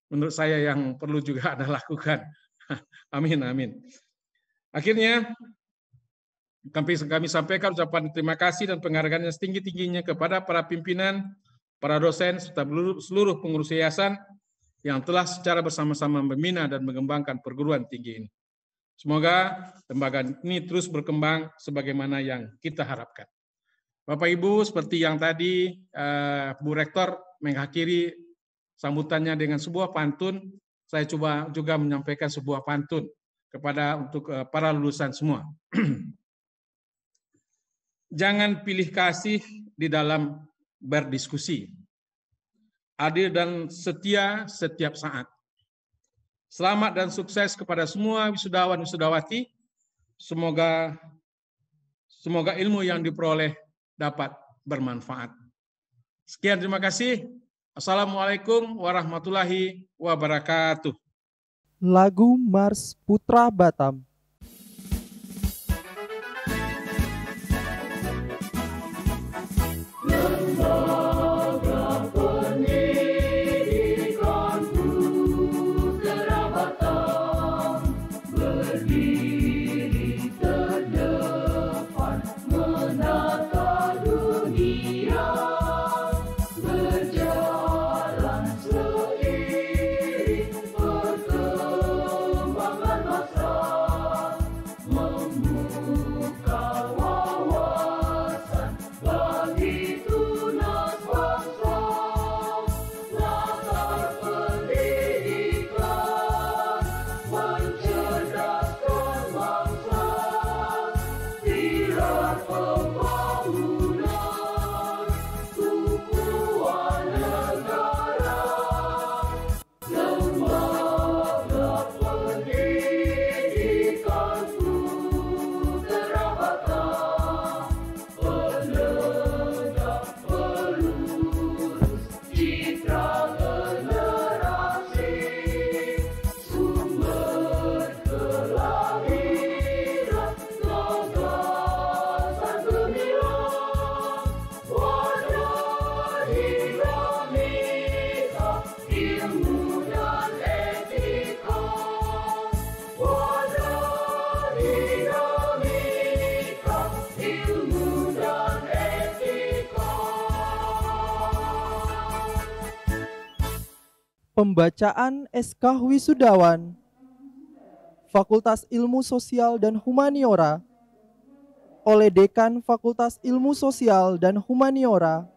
Menurut saya yang perlu juga Anda lakukan. Amin, amin. Akhirnya, kami sampaikan ucapan terima kasih dan penghargaan yang setinggi-tingginya kepada para pimpinan, para dosen, serta seluruh pengurus yayasan yang telah secara bersama-sama membina dan mengembangkan perguruan tinggi ini. Semoga lembaga ini terus berkembang sebagaimana yang kita harapkan. Bapak Ibu, seperti yang tadi Bu Rektor mengakhiri sambutannya dengan sebuah pantun, saya coba juga menyampaikan sebuah pantun untuk para lulusan semua. Jangan pilih kasih di dalam berdiskusi. Adil dan setia setiap saat. Selamat dan sukses kepada semua wisudawan wisudawati. Semoga ilmu yang diperoleh dapat bermanfaat. Sekian, terima kasih. Assalamualaikum warahmatullahi wabarakatuh. Lagu Mars Putra Batam. Lembaga Pendidikan Putra Batam. Pembacaan SK Wisudawan Fakultas Ilmu Sosial dan Humaniora oleh Dekan Fakultas Ilmu Sosial dan Humaniora,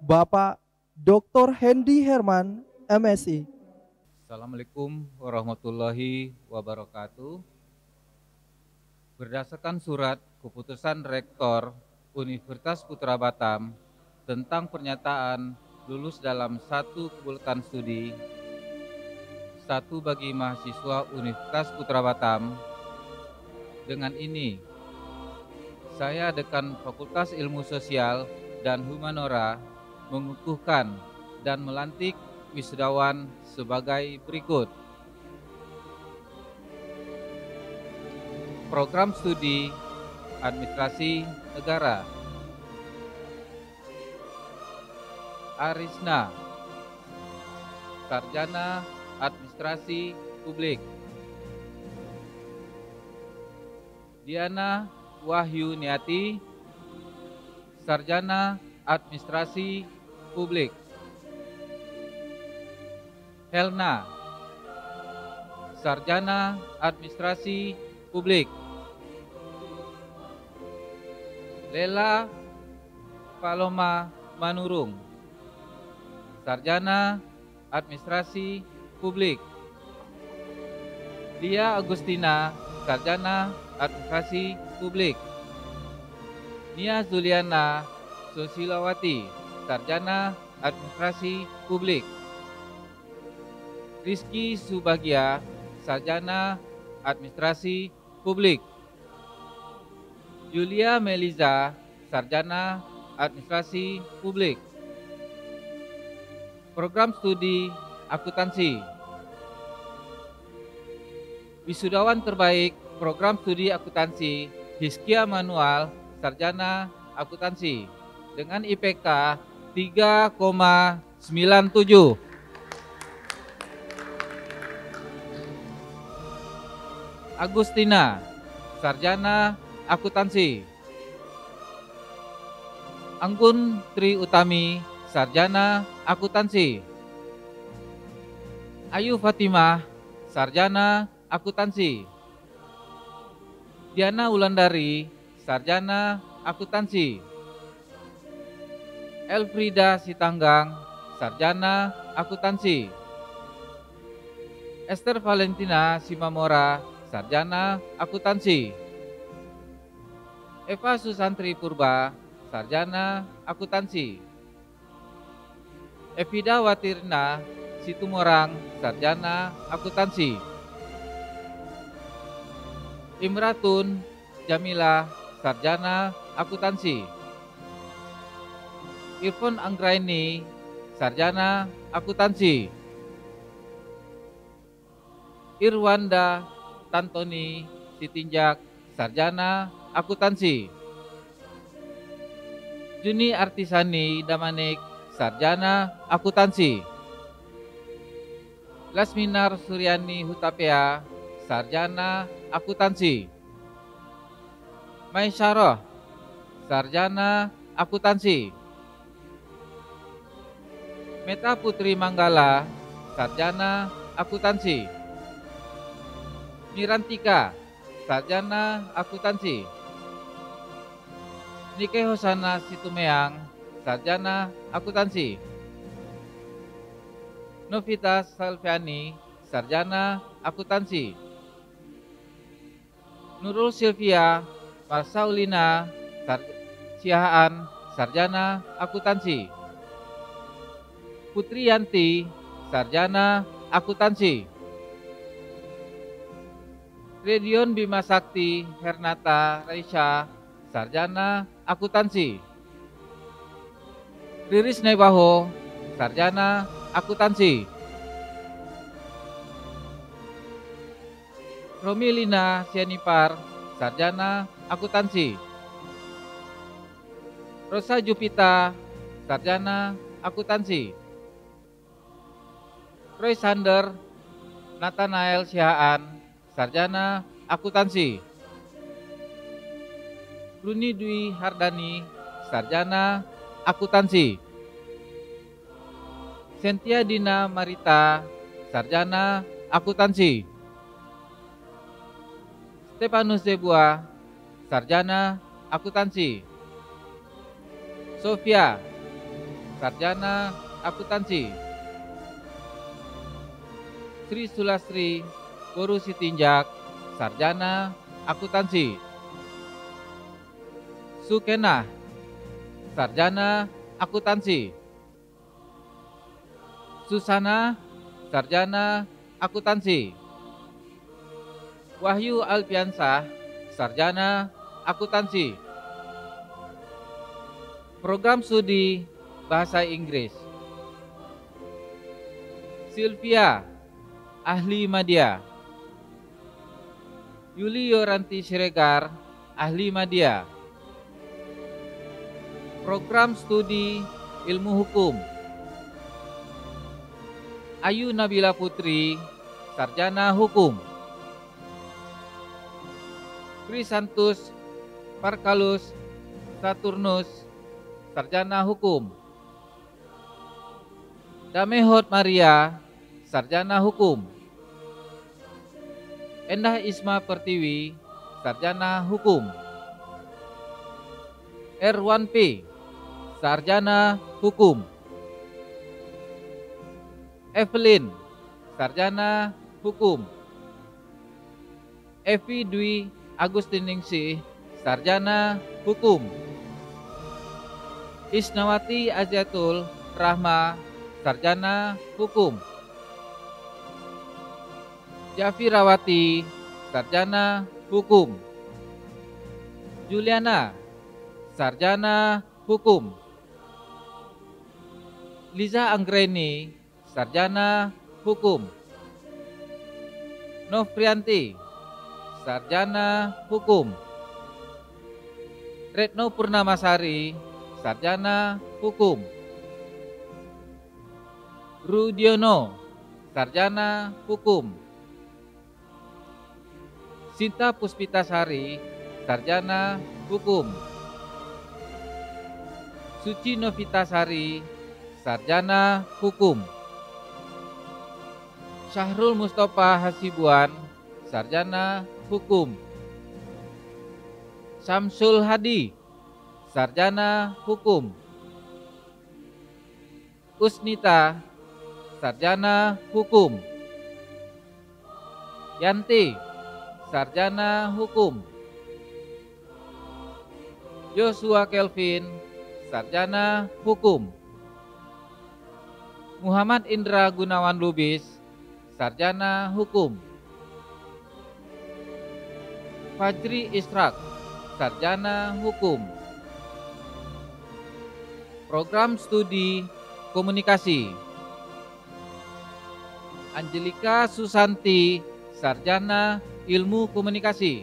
Bapak Dr. Hendy Herman, MSI. Assalamualaikum warahmatullahi wabarakatuh. Berdasarkan surat keputusan Rektor Universitas Putra Batam tentang pernyataan lulus dalam satu kubulkan studi, satu bagi mahasiswa Universitas Putra Batam. Dengan ini, saya Dekan Fakultas Ilmu Sosial dan Humaniora mengukuhkan dan melantik wisudawan sebagai berikut. Program Studi Administrasi Negara, Arisna, Sarjana Administrasi Publik. Diana Wahyu Niati, Sarjana Administrasi Publik. Helna, Sarjana Administrasi Publik. Lela Paloma Manurung, Sarjana Administrasi Publik. Dia Agustina, Sarjana Administrasi Publik. Nia Zuliana Susilawati, Sarjana Administrasi Publik. Rizky Subagia, Sarjana Administrasi Publik. Julia Meliza, Sarjana Administrasi Publik. Program Studi Akuntansi. Wisudawan terbaik Program Studi Akuntansi Hizkia Manual, Sarjana Akuntansi dengan IPK 3,97. Agustina, Sarjana Akuntansi. Anggun Tri Utami, Sarjana Akuntansi. Ayu Fatimah, Sarjana Akuntansi. Diana Wulandari, Sarjana Akuntansi. Elfrida Sitanggang, Sarjana Akuntansi. Esther Valentina Simamora, Sarjana Akuntansi. Eva Susantri Purba, Sarjana Akuntansi. Evida Watirna Situmorang, Sarjana Akuntansi. Imratun Jamila, Sarjana Akuntansi. Irfan Anggraini, Sarjana Akuntansi. Irwanda Tantoni Sitinjak, Sarjana Akuntansi. Juni Artisani Damanik, Sarjana Akuntansi. Lasminar Suryani Hutapea, Sarjana Akuntansi. Maisyarah, Sarjana Akuntansi. Meta Putri Manggala, Sarjana Akuntansi. Mirantika, Sarjana Akuntansi. Nike Hosana Situmeang, Sarjana Akuntansi. Novita Salviani, Sarjana Akuntansi. Nurul Silvia Marsaulina Siahaan, Sarjana Akuntansi. Putri Yanti, Sarjana Akuntansi. Redion Bima Sakti Hernata Raisya, Sarjana Akuntansi. Riris Nebaho, Sarjana Akuntansi. Romilina Sianipar, Sarjana Akuntansi. Rosa Jupita, Sarjana Akuntansi. Roy Sander Nathanael Sihaan, Sarjana Akuntansi. Luni Dwi Hardani, Sarjana Akuntansi. Sentia Dina Marita, sarjana akuntansi. Stefanus Zebua, sarjana akuntansi. Sofia, sarjana akuntansi. Sri Sulastri Guru Sitinjak, sarjana akuntansi. Sukena, sarjana akuntansi. Susana, sarjana akuntansi. Wahyu Alfiansah, sarjana akuntansi. Program studi Bahasa Inggris. Sylvia, ahli media. Yuli Yoranti Siregar, ahli media. Program studi Ilmu Hukum. Ayu Nabila Putri, sarjana hukum. Krisantus Parkalus Saturnus, sarjana hukum. Damehot Maria, sarjana hukum. Endah Isma Pertiwi, sarjana hukum. Erwan P, sarjana hukum. Evelyn, sarjana hukum. Evi Dwi Agustiningsih, sarjana hukum. Isnawati Aziatul Rahma, sarjana hukum. Jafirawati, sarjana hukum. Juliana, sarjana hukum. Liza Anggreni, sarjana hukum. Novrianti, sarjana hukum. Retno Purnamasari, sarjana hukum. Rudiono, sarjana hukum. Sinta Puspitasari, sarjana hukum. Suci Novitasari, sarjana hukum. Syahrul Mustafa Hasibuan, sarjana hukum. Samsul Hadi, sarjana hukum. Usnita, sarjana hukum. Yanti, sarjana hukum. Joshua Kelvin, sarjana hukum. Muhammad Indra Gunawan Lubis, sarjana hukum. Fajri Israk, sarjana hukum. Program studi komunikasi. Angelika Susanti, sarjana ilmu komunikasi.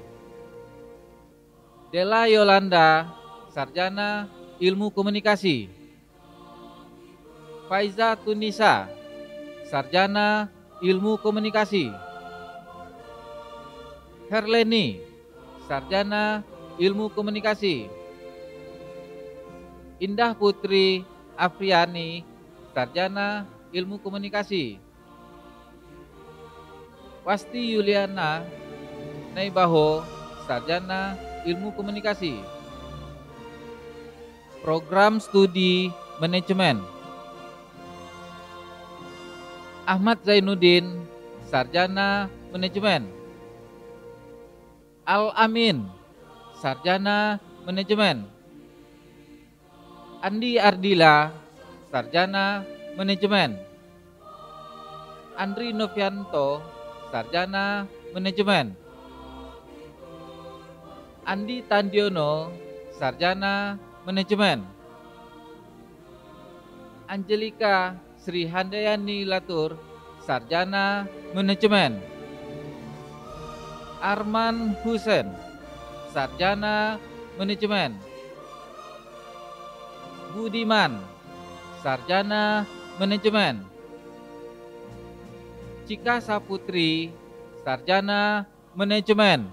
Della Yolanda, sarjana ilmu komunikasi. Faiza Tunisa, sarjana ilmu komunikasi. Herleni, sarjana ilmu komunikasi. Indah Putri Afriani, sarjana ilmu komunikasi. Wasti Yuliana Naibaho, sarjana ilmu komunikasi. Program studi manajemen. Ahmad Zainuddin, sarjana manajemen. Al-Amin, sarjana manajemen. Andi Ardila, sarjana manajemen. Andri Novianto, sarjana manajemen. Andi Tandiono, sarjana manajemen. Angelika Sri Handayani Latur, sarjana manajemen. Arman Husen, sarjana manajemen. Budiman, sarjana manajemen. Cika Saputri, sarjana manajemen.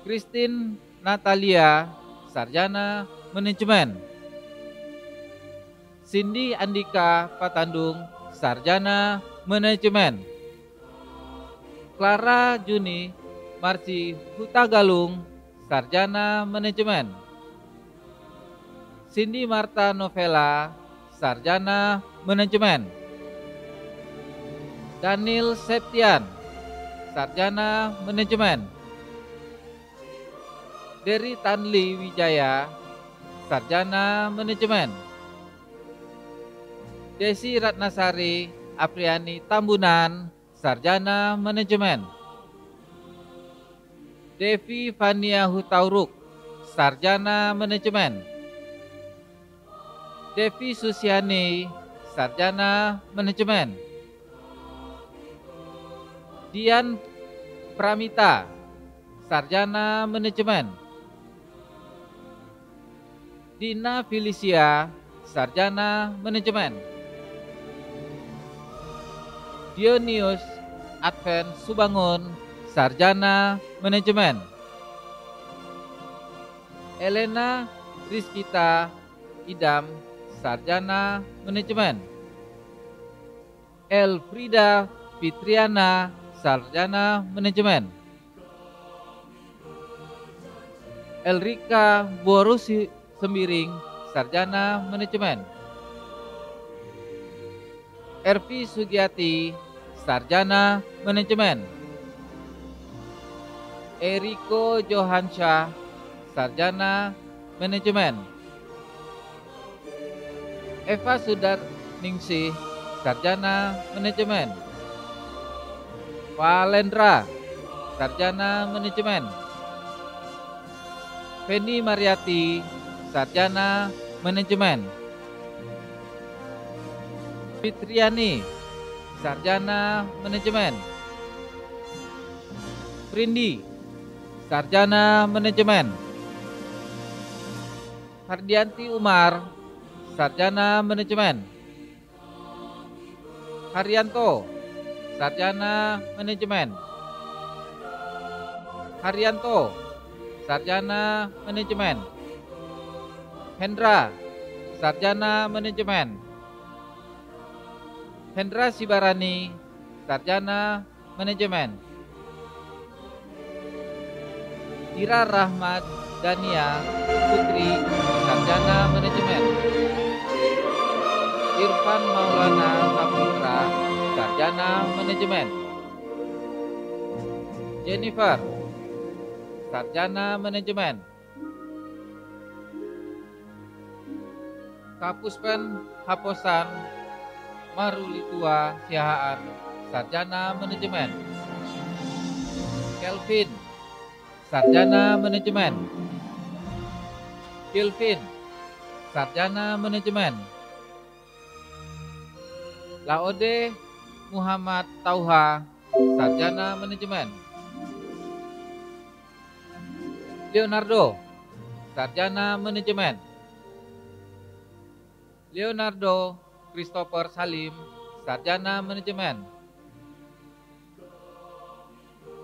Christine Natalia, sarjana manajemen. Cindy Andika Patandung, Sarjana Manajemen. Clara Juni Marci Hutagalung, Sarjana Manajemen. Cindy Marta Novela, Sarjana Manajemen. Daniel Septian, Sarjana Manajemen. Dery Tanli Wijaya, Sarjana Manajemen. Desi Ratnasari Apriani Tambunan, Sarjana Manajemen. Devi Fania Hutauruk, Sarjana Manajemen. Devi Susiani, Sarjana Manajemen. Dian Pramita, Sarjana Manajemen. Dina Felicia, Sarjana Manajemen. Dionius Advent Subangun, Sarjana Manajemen. Elena Rizkita Idam, Sarjana Manajemen. Elfrida Fitriana, Sarjana Manajemen. Elrika Borusi Sembiring, Sarjana Manajemen. Ervi Sugiati, Sarjana Manajemen. Eriko Johansyah, Sarjana Manajemen. Eva Sudarningsih, Sarjana Manajemen. Valendra, Sarjana Manajemen. Feni Mariati, Sarjana Manajemen. Fitriani, Sarjana Manajemen. Prindi, Sarjana Manajemen. Hardianti Umar, Sarjana Manajemen. Haryanto, Sarjana Manajemen. Haryanto, Sarjana Manajemen. Hendra, Sarjana Manajemen. Hendra Sibarani, Sarjana Manajemen. Ira Rahmat Dania Putri, Sarjana Manajemen. Irfan Maulana Saputra, Sarjana Manajemen. Jennifer, Sarjana Manajemen. Kapuspen Haposan Marulitua Siahaan, Sarjana Manajemen. Kelvin, Sarjana Manajemen. Kelvin, Sarjana Manajemen. Laode Muhammad Tauha, Sarjana Manajemen. Leonardo, Sarjana Manajemen. Leonardo Christopher Salim, Sarjana Manajemen.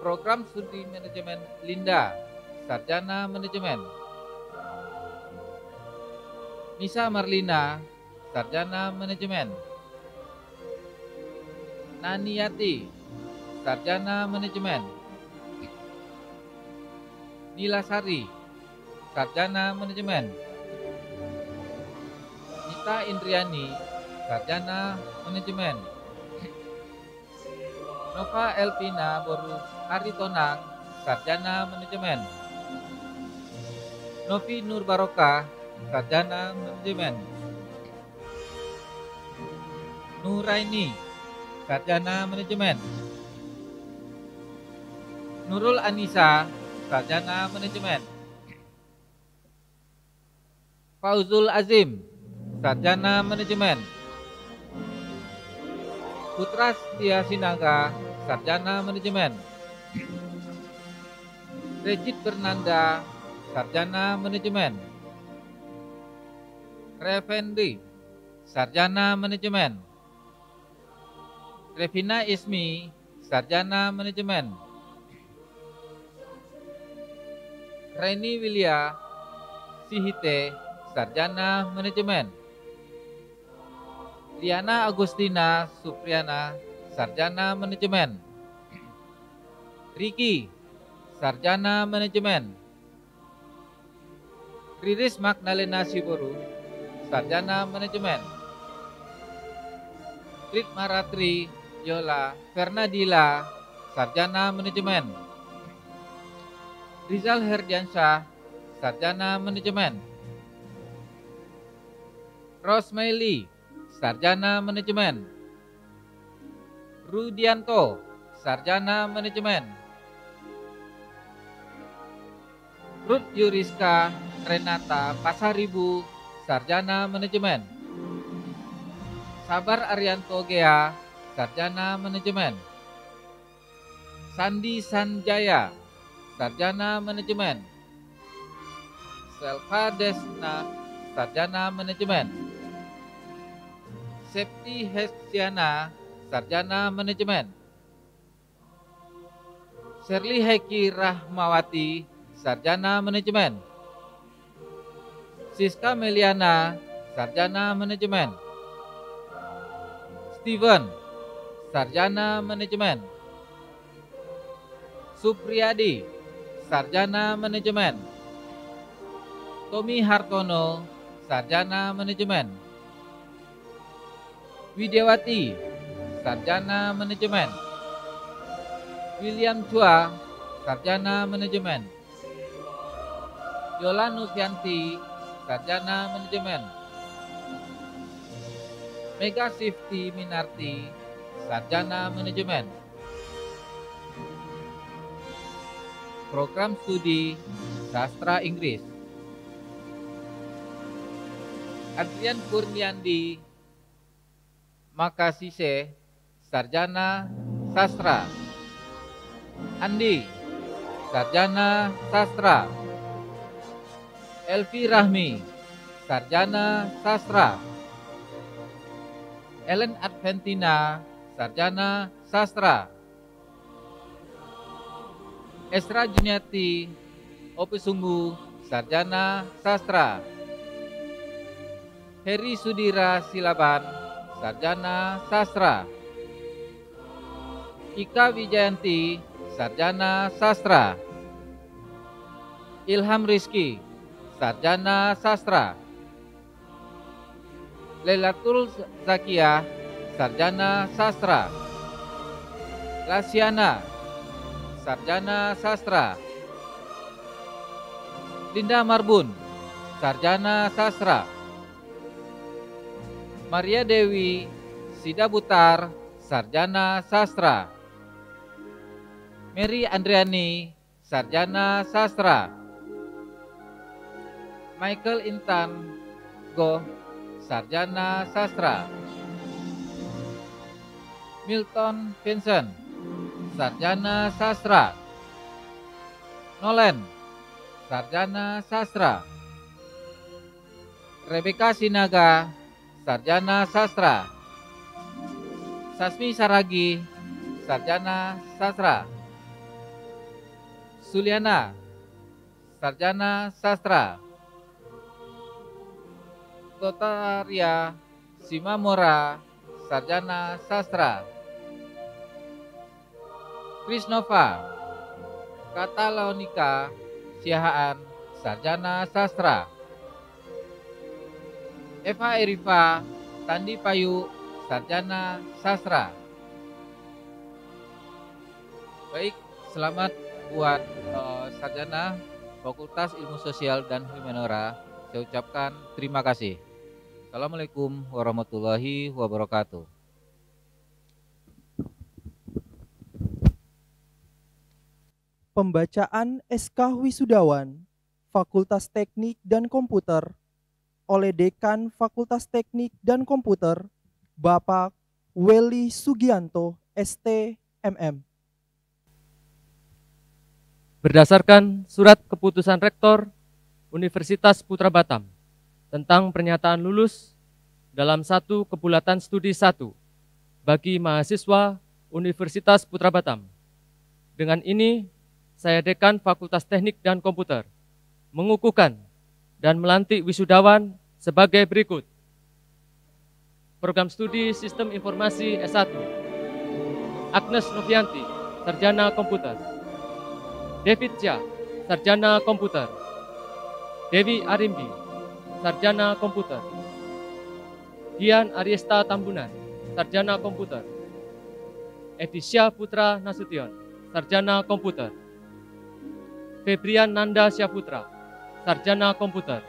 Program Studi Manajemen Linda, Sarjana Manajemen. Nisa Marlina, Sarjana Manajemen. Naniyati, Sarjana Manajemen. Nila Sari, Sarjana Manajemen. Nita Indriani, Sarjana Manajemen. Nova Elpina Boru Aritonang, Sarjana Manajemen. Novi Nur Barokah, Sarjana Manajemen. Nuraini, Sarjana Manajemen. Nurul Anisa, Sarjana Manajemen. Fauzul Azim, Sarjana Manajemen. Putra Setia Sinaga, Sarjana Manajemen. Regit Bernanda, Sarjana Manajemen. Revendi, Sarjana Manajemen. Revina Ismi, Sarjana Manajemen. Reni Wilia Sihite, Sarjana Manajemen. Liana Agustina Supriana, Sarjana Manajemen. Riki, Sarjana Manajemen. Riris Magdalena Siboru, Sarjana Manajemen. Ritma Ratri Yola Fernadila, Sarjana Manajemen. Rizal Herdiansyah, Sarjana Manajemen. Rosmaili, Sarjana Manajemen. Rudianto, Sarjana Manajemen. Ruth Yuriska Renata Pasaribu, Sarjana Manajemen. Sabar Arianto Gea, Sarjana Manajemen. Sandi Sanjaya, Sarjana Manajemen. Selva Desna, Sarjana Manajemen. Septi Hestiana, Sarjana Manajemen. Sherly Heki Rahmawati, Sarjana Manajemen. Siska Meliana, Sarjana Manajemen. Steven, Sarjana Manajemen. Supriyadi, Sarjana Manajemen. Tommy Hartono, Sarjana Manajemen. Widiawati, Sarjana Manajemen. William Chua, Sarjana Manajemen. Yola Nusianti, Sarjana Manajemen. Mega Sifty Minarti, Sarjana Manajemen. Program Studi Sastra Inggris. Adrian Kurniandi Makasise, Sarjana Sastra. Andi, Sarjana Sastra. Elvi Rahmi, Sarjana Sastra. Ellen Adventina, Sarjana Sastra. Esra Juniati Opesunggu, Sarjana Sastra. Heri Sudira Silaban, Sarjana Sastra. Ika Wijayanti, Sarjana Sastra. Ilham Rizky, Sarjana Sastra. Lailatul Zakiah, Sarjana Sastra. Lasiana, Sarjana Sastra. Linda Marbun, Sarjana Sastra. Maria Dewi Sidabutar, Sarjana Sastra. Mary Andriani, Sarjana Sastra. Michael Intan Goh, Sarjana Sastra. Milton Vincent, Sarjana Sastra. Nolen, Sarjana Sastra. Rebecca Sinaga, Sarjana Sastra. Sasmi Saragi, Sarjana Sastra. Suliana, Sarjana Sastra. Totaria Simamora, Sarjana Sastra. Krisnova Katalonika Siahaan, Sarjana Sastra. Eva Erifa Tandi Payu, Sarjana Sastra. Baik, selamat buat sarjana Fakultas Ilmu Sosial dan Humaniora. Saya ucapkan terima kasih. Assalamualaikum warahmatullahi wabarakatuh. Pembacaan SK Wisudawan Fakultas Teknik dan Komputer oleh Dekan Fakultas Teknik dan Komputer, Bapak Welly Sugianto, ST, MM. Berdasarkan Surat Keputusan Rektor Universitas Putra Batam tentang pernyataan lulus dalam 1 kebulatan studi 1 bagi mahasiswa Universitas Putra Batam. Dengan ini, saya Dekan Fakultas Teknik dan Komputer mengukuhkan dan melantik wisudawan sebagai berikut. Program Studi Sistem Informasi S1. Agnes Novianti, Sarjana Komputer. David Chia, Sarjana Komputer. Dewi Arimbi, Sarjana Komputer. Dian Ariesta Tambunan, Sarjana Komputer. Edisya Putra Nasution, Sarjana Komputer. Febrian Nanda Syaputra, Sarjana Komputer.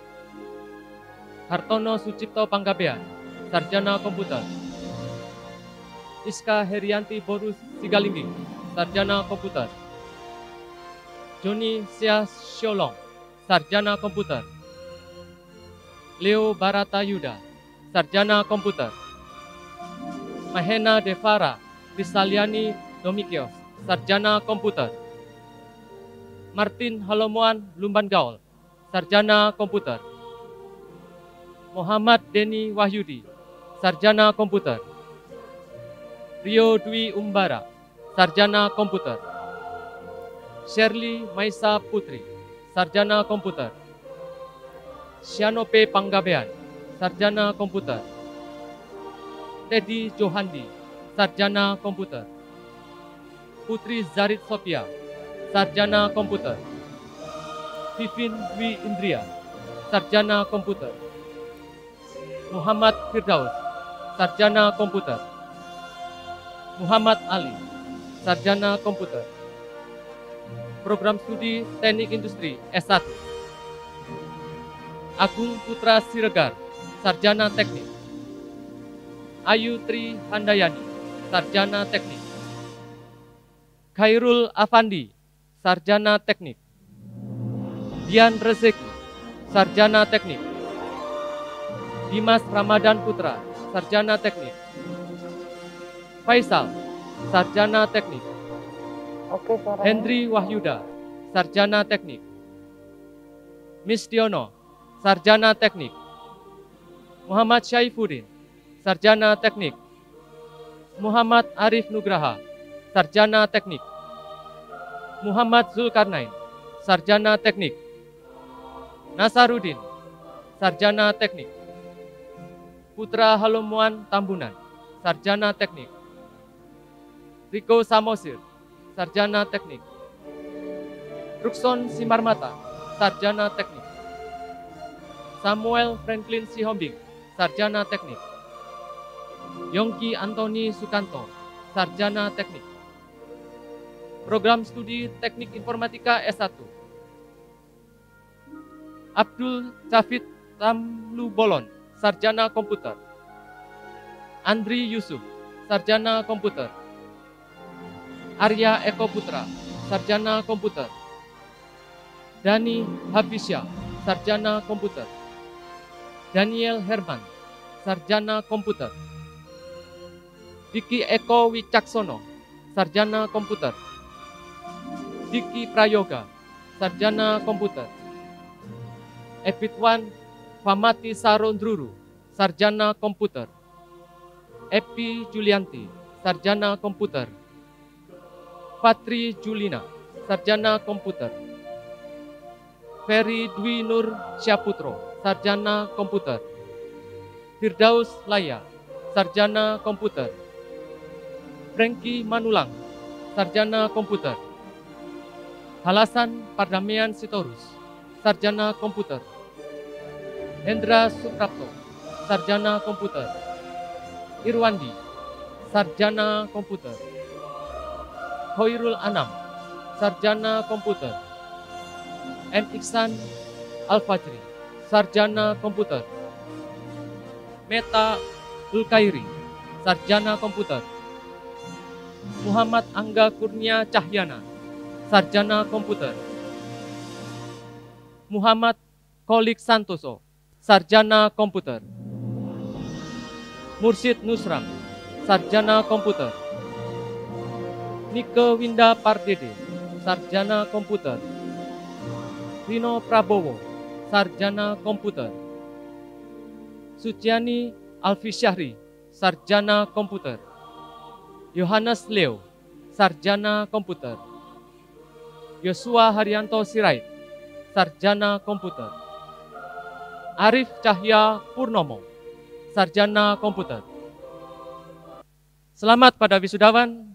Hartono Sucipto Panggabean, Sarjana Komputer. Iska Herianti Borus Sigalinggi, Sarjana Komputer. Joni Sia Syolong, Sarjana Komputer. Leo Barata Yuda, Sarjana Komputer. Mahena Devara Krisaliani Domikios, Sarjana Komputer. Martin Halomuan Lumban Gaul, Sarjana Komputer. Muhammad Deni Wahyudi, Sarjana Komputer. Rio Dwi Umbara, Sarjana Komputer. Shirley Maisa Putri, Sarjana Komputer. Sianope Panggabean, Sarjana Komputer. Teddy Johandi, Sarjana Komputer. Putri Zarit Sophia, Sarjana Komputer. Vivin Dwi Indria, Sarjana Komputer. Muhammad Firdaus, Sarjana Komputer. Muhammad Ali, Sarjana Komputer. Program Studi Teknik Industri S1. Agung Putra Siregar, Sarjana Teknik. Ayu Tri Handayani, Sarjana Teknik. Khairul Afandi, Sarjana Teknik. Dian Rezeki, Sarjana Teknik. Dimas Ramadan Putra, Sarjana Teknik. Faisal, Sarjana Teknik. Oke, suaranya. Hendri Wahyuda, Sarjana Teknik. Misdiono, Sarjana Teknik. Muhammad Syaifuddin, Sarjana Teknik. Muhammad Arif Nugraha, Sarjana Teknik. Muhammad Zulkarnain, Sarjana Teknik. Nasaruddin, Sarjana Teknik. Putra Halomuan Tambunan, Sarjana Teknik. Riko Samosir, Sarjana Teknik. Rukson Simarmata, Sarjana Teknik. Samuel Franklin Sihombing, Sarjana Teknik. Yongki Antoni Sukanto, Sarjana Teknik. Program Studi Teknik Informatika S1. Abdul Cafid Tamlu Bolon, Sarjana Komputer. Andri Yusuf, Sarjana Komputer. Arya Eko Putra, Sarjana Komputer. Dani Habisya, Sarjana Komputer. Daniel Herman, Sarjana Komputer. Diki Eko Wicaksono, Sarjana Komputer. Diki Prayoga, Sarjana Komputer. Epitwan Famati Sarondruru, Sarjana Komputer. Epi Julianti, Sarjana Komputer. Patri Julina, Sarjana Komputer. Ferry Dwi Nur Syaputro, Sarjana Komputer. Firdaus Laya, Sarjana Komputer. Franky Manulang, Sarjana Komputer. Halasan Pardamian Sitorus, Sarjana Komputer. Hendra Suprapto, Sarjana Komputer. Irwandi, Sarjana Komputer. Khairul Anam, Sarjana Komputer. M. Iksan Al-Fajri, Sarjana Komputer. Meta Ulkairi, Sarjana Komputer. Muhammad Angga Kurnia Cahyana, Sarjana Komputer. Muhammad Kolik Santoso, Sarjana Komputer. Mursyid Nusram, Sarjana Komputer. Nike Winda Pardede, Sarjana Komputer. Rino Prabowo, Sarjana Komputer. Suciani Alfisyahri, Sarjana Komputer. Yohanes Leo, Sarjana Komputer. Yosua Haryanto Sirait, Sarjana Komputer. Arif Cahya Purnomo, Sarjana Komputer. Selamat pada wisudawan.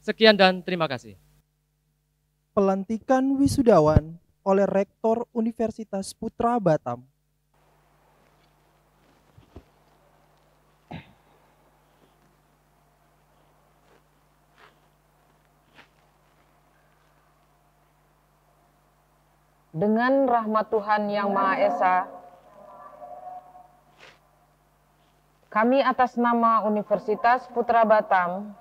Sekian dan terima kasih. Pelantikan wisudawan oleh Rektor Universitas Putra Batam. Dengan rahmat Tuhan Yang Maha Esa, kami atas nama Universitas Putra Batam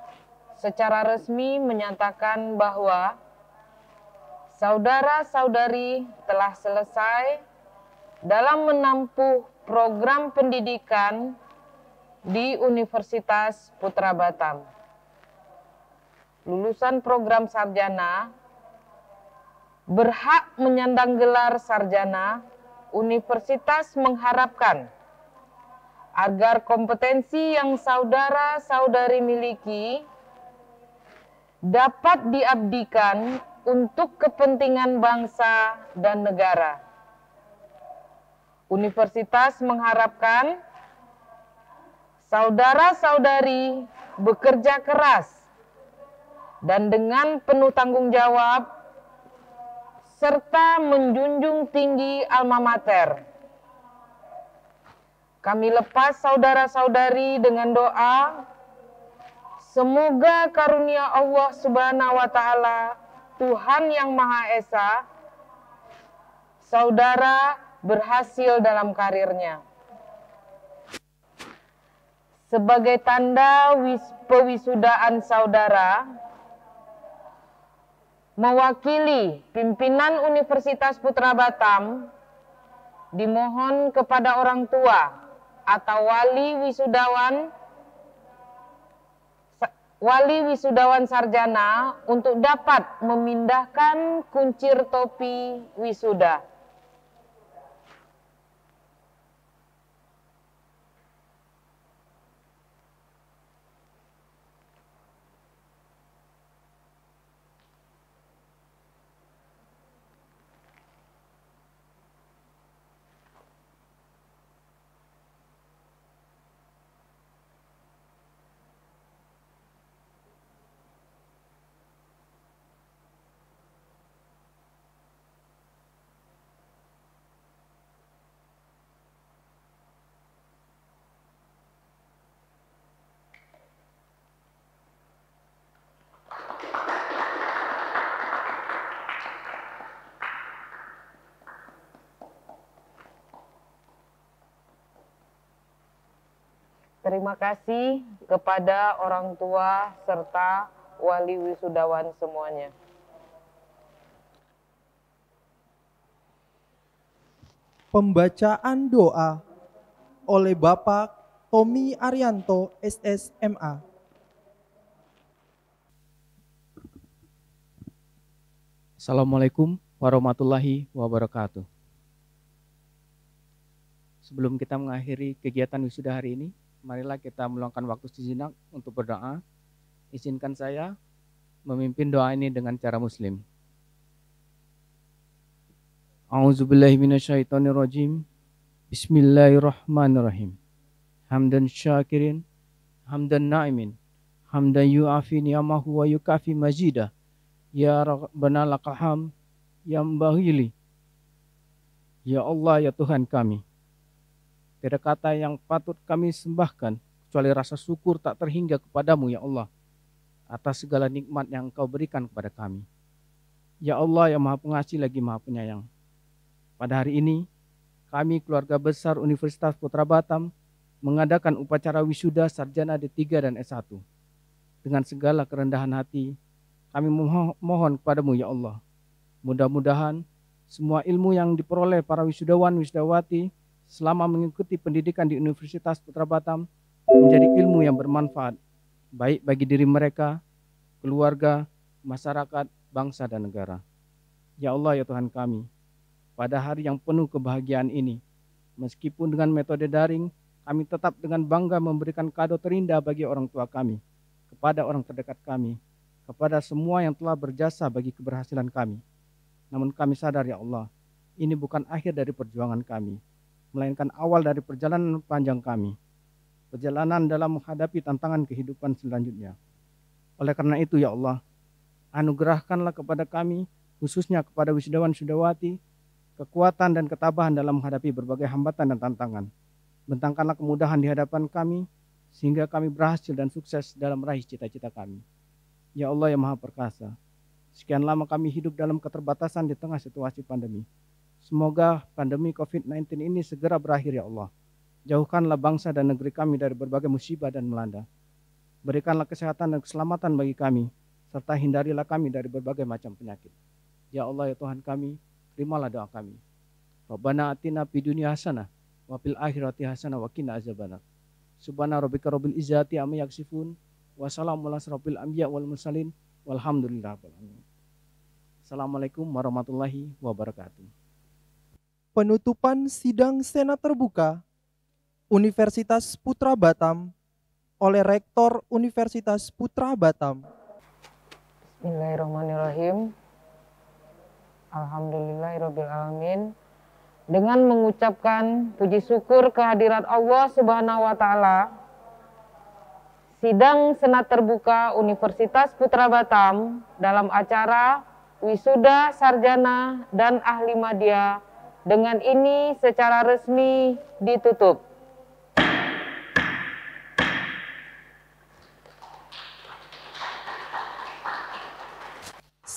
secara resmi menyatakan bahwa saudara-saudari telah selesai dalam menempuh program pendidikan di Universitas Putra Batam. Lulusan program sarjana berhak menyandang gelar sarjana. Universitas mengharapkan agar kompetensi yang saudara-saudari miliki dapat diabdikan untuk kepentingan bangsa dan negara. Universitas mengharapkan saudara-saudari bekerja keras dan dengan penuh tanggung jawab serta menjunjung tinggi alma mater. Kami lepas saudara-saudari dengan doa, semoga karunia Allah Subhanahu wa Ta'ala, Tuhan Yang Maha Esa, saudara berhasil dalam karirnya. Sebagai tanda pewisudaan saudara, mewakili pimpinan Universitas Putra Batam, dimohon kepada orang tua atau wali wisudawan sarjana untuk dapat memindahkan kuncir topi wisuda. Terima kasih kepada orang tua serta wali wisudawan semuanya. Pembacaan doa oleh Bapak Tommy Arianto, SSMA. Assalamualaikum warahmatullahi wabarakatuh. Sebelum kita mengakhiri kegiatan wisuda hari ini, marilah kita meluangkan waktu sejenak untuk berdoa. Izinkan saya memimpin doa ini dengan cara muslim. A'udzubillahi minasyaitonirrajim. Bismillahirrahmanirrahim. Hamdan syakirin, hamdan na'imin, hamdan yu'afi ni'amahu wa yukafi majidah. Ya Rabbana lakal hamd, ya mbahili. Ya Allah, ya Tuhan kami. Tidak kata yang patut kami sembahkan, kecuali rasa syukur tak terhingga kepadamu ya Allah, atas segala nikmat yang Engkau berikan kepada kami. Ya Allah yang Maha Pengasih lagi Maha Penyayang. Pada hari ini, kami keluarga besar Universitas Putra Batam mengadakan upacara wisuda sarjana D3 dan S1. Dengan segala kerendahan hati, kami mohon kepadamu ya Allah. Mudah-mudahan semua ilmu yang diperoleh para wisudawan wisudawati selama mengikuti pendidikan di Universitas Putra Batam menjadi ilmu yang bermanfaat, baik bagi diri mereka, keluarga, masyarakat, bangsa, dan negara. Ya Allah, ya Tuhan kami, pada hari yang penuh kebahagiaan ini, meskipun dengan metode daring, kami tetap dengan bangga memberikan kado terindah bagi orang tua kami, kepada orang terdekat kami, kepada semua yang telah berjasa bagi keberhasilan kami. Namun kami sadar ya Allah, ini bukan akhir dari perjuangan kami, melainkan awal dari perjalanan panjang kami. perjalanan dalam menghadapi tantangan kehidupan selanjutnya. Oleh karena itu ya Allah, anugerahkanlah kepada kami, khususnya kepada wisudawan-wisudawati, kekuatan dan ketabahan dalam menghadapi berbagai hambatan dan tantangan. Bentangkanlah kemudahan di hadapan kami, sehingga kami berhasil dan sukses dalam meraih cita-cita kami. Ya Allah yang Maha Perkasa, sekian lama kami hidup dalam keterbatasan di tengah situasi pandemi. Semoga pandemi COVID-19 ini segera berakhir ya Allah. Jauhkanlah bangsa dan negeri kami dari berbagai musibah dan melanda. Berikanlah kesehatan dan keselamatan bagi kami, serta hindarilah kami dari berbagai macam penyakit. Ya Allah ya Tuhan kami, terimalah doa kami. Rabbana atina fid dunya hasanah wa fil akhirati hasanah wa qina azabannar. Subhana rabbika rabbil izzati amma yasifun wa salamun ala asrofil anbiya wal mursalin walhamdulillahirabbil alamin. Assalamualaikum warahmatullahi wabarakatuh. Penutupan sidang Senat Terbuka Universitas Putra Batam oleh Rektor Universitas Putra Batam. Bismillahirrahmanirrahim. Alhamdulillahirabbil alamin. Dengan mengucapkan puji syukur kehadirat Allah Subhanahu wa taala, sidang Senat Terbuka Universitas Putra Batam dalam acara wisuda sarjana dan ahli madya dengan ini secara resmi ditutup.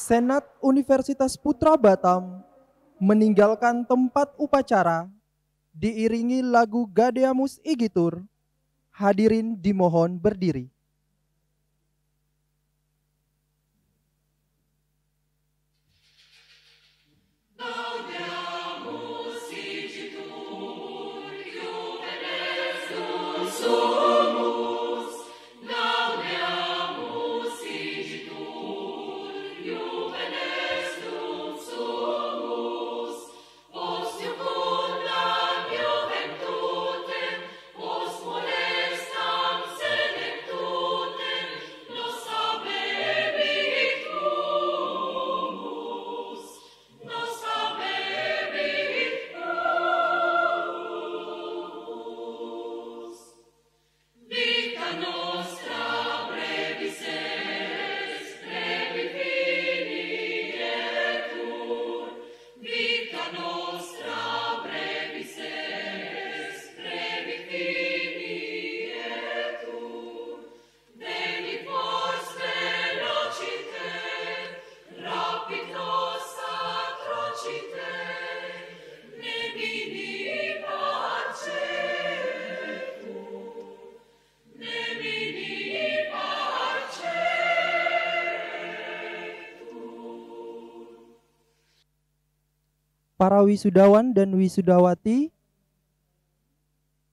Senat Universitas Putra Batam meninggalkan tempat upacara diiringi lagu Gadeamus Igitur. Hadirin dimohon berdiri. Para wisudawan dan wisudawati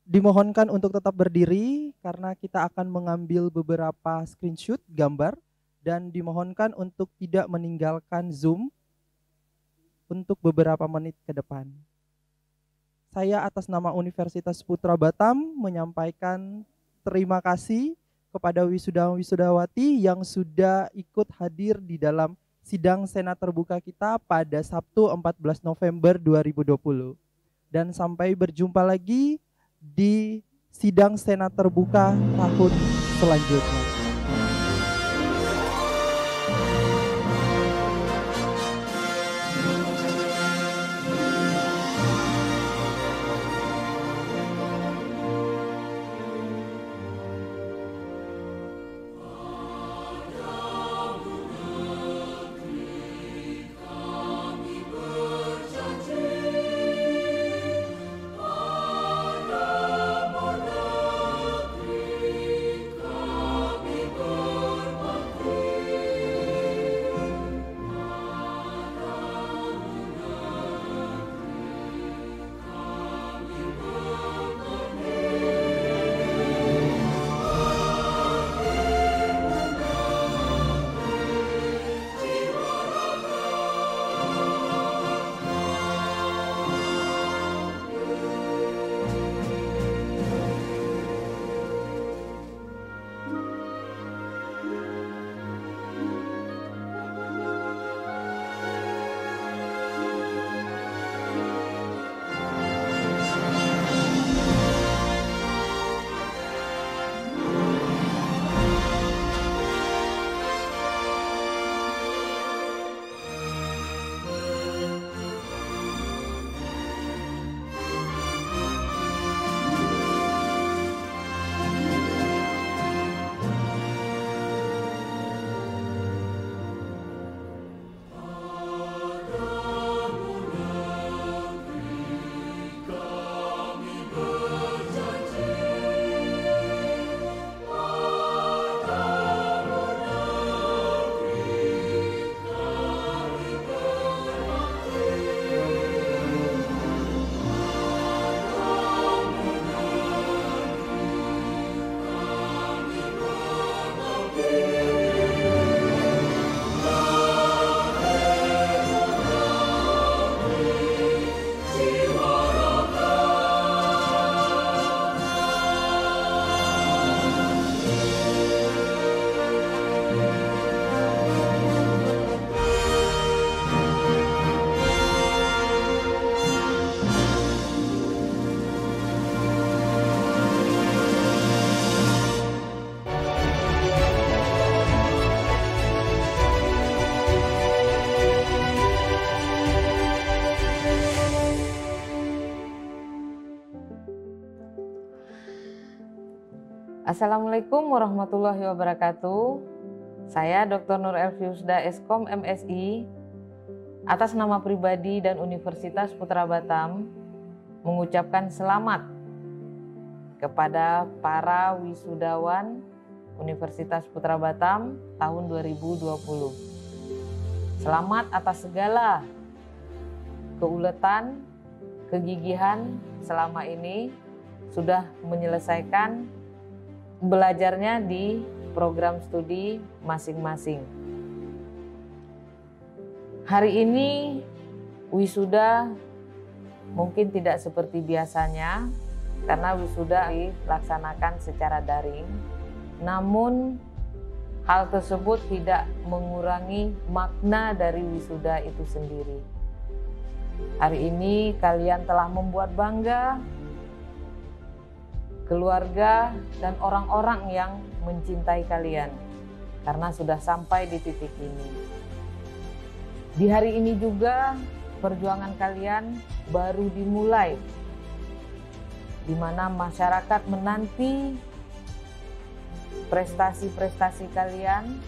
dimohonkan untuk tetap berdiri karena kita akan mengambil beberapa screenshot gambar dan dimohonkan untuk tidak meninggalkan Zoom untuk beberapa menit ke depan. Saya atas nama Universitas Putra Batam menyampaikan terima kasih kepada wisudawan-wisudawati yang sudah ikut hadir di dalam sidang Senat Terbuka kita pada Sabtu 14 November 2020. Dan sampai berjumpa lagi di sidang Senat Terbuka tahun selanjutnya. Assalamualaikum warahmatullahi wabarakatuh. Saya Dr. Nur Elviusda, Eskom MSI, atas nama pribadi dan Universitas Putra Batam, mengucapkan selamat kepada para wisudawan Universitas Putra Batam tahun 2020. Selamat atas segala keuletan, kegigihan selama ini sudah menyelesaikan belajarnya di program studi masing-masing. Hari ini wisuda mungkin tidak seperti biasanya karena wisuda dilaksanakan secara daring. Namun hal tersebut tidak mengurangi makna dari wisuda itu sendiri. Hari ini kalian telah membuat bangga keluarga dan orang-orang yang mencintai kalian karena sudah sampai di titik ini. Di hari ini juga perjuangan kalian baru dimulai, di mana masyarakat menanti prestasi-prestasi kalian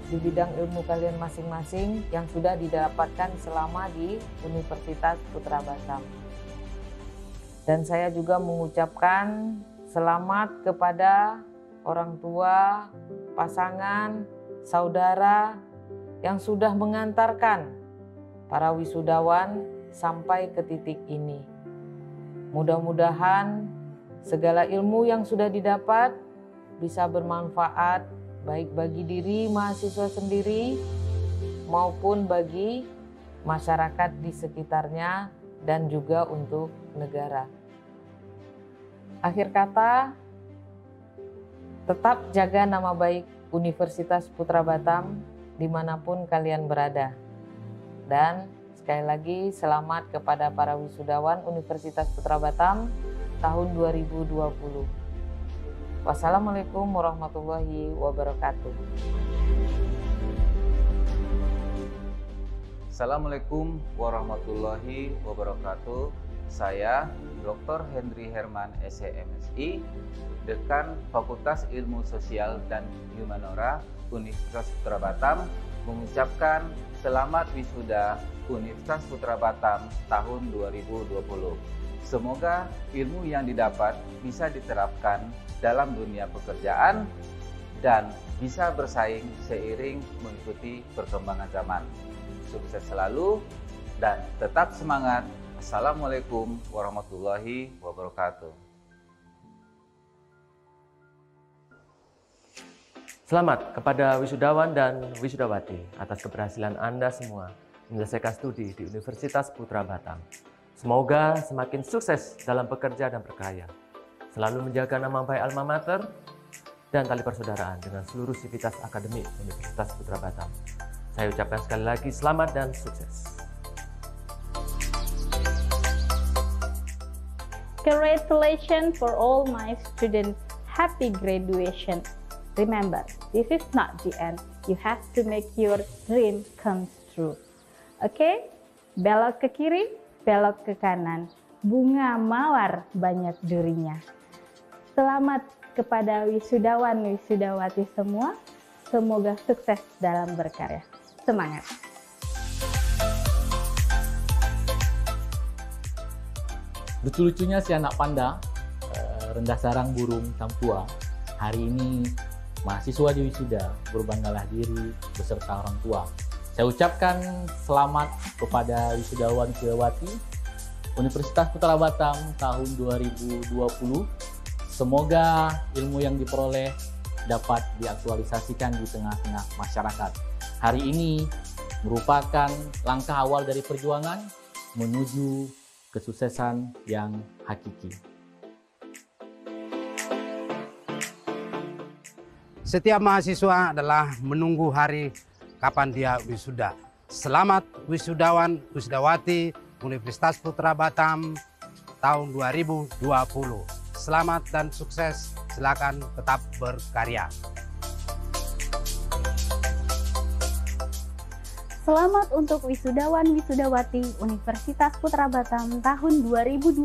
di bidang ilmu kalian masing-masing yang sudah didapatkan selama di Universitas Putra Batam. Dan saya juga mengucapkan selamat kepada orang tua, pasangan, saudara yang sudah mengantarkan para wisudawan sampai ke titik ini. Mudah-mudahan segala ilmu yang sudah didapat bisa bermanfaat baik bagi diri mahasiswa sendiri maupun bagi masyarakat di sekitarnya dan juga untuk negara. Akhir kata, tetap jaga nama baik Universitas Putra Batam dimanapun kalian berada. Dan sekali lagi selamat kepada para wisudawan Universitas Putra Batam tahun 2020. Wassalamualaikum warahmatullahi wabarakatuh. Assalamualaikum warahmatullahi wabarakatuh. Saya Dr. Henry Herman, SMSI, Dekan Fakultas Ilmu Sosial dan Humanora Universitas Putra Batam, mengucapkan selamat wisuda Universitas Putra Batam tahun 2020. Semoga ilmu yang didapat bisa diterapkan dalam dunia pekerjaan dan bisa bersaing seiring mengikuti perkembangan zaman. Sukses selalu dan tetap semangat. Assalamualaikum warahmatullahi wabarakatuh. Selamat kepada wisudawan dan wisudawati atas keberhasilan Anda semua menyelesaikan studi di Universitas Putra Batam. Semoga semakin sukses dalam bekerja dan berkarya, selalu menjaga nama baik alma mater dan tali persaudaraan dengan seluruh sivitas akademik Universitas Putra Batam. Saya ucapkan sekali lagi selamat dan sukses. Congratulations for all my students. Happy graduation. Remember, this is not the end. You have to make your dream come true. Okay? Belok ke kiri, belok ke kanan. Bunga mawar banyak durinya. Selamat kepada wisudawan wisudawati semua. Semoga sukses dalam berkarya. Semangat. Lucu-lucunya si anak panda, rendah sarang burung tampua. Hari ini mahasiswa di wisuda, berbanggalah diri beserta orang tua. Saya ucapkan selamat kepada wisudawan wisudawati Universitas Putra Batam tahun 2020. Semoga ilmu yang diperoleh dapat diaktualisasikan di tengah-tengah masyarakat. Hari ini merupakan langkah awal dari perjuangan menuju kesuksesan yang hakiki. Setiap mahasiswa adalah menunggu hari kapan dia wisuda. Selamat wisudawan wisudawati Universitas Putra Batam tahun 2020. Selamat dan sukses, silakan tetap berkarya. Selamat untuk wisudawan wisudawati Universitas Putra Batam tahun 2020.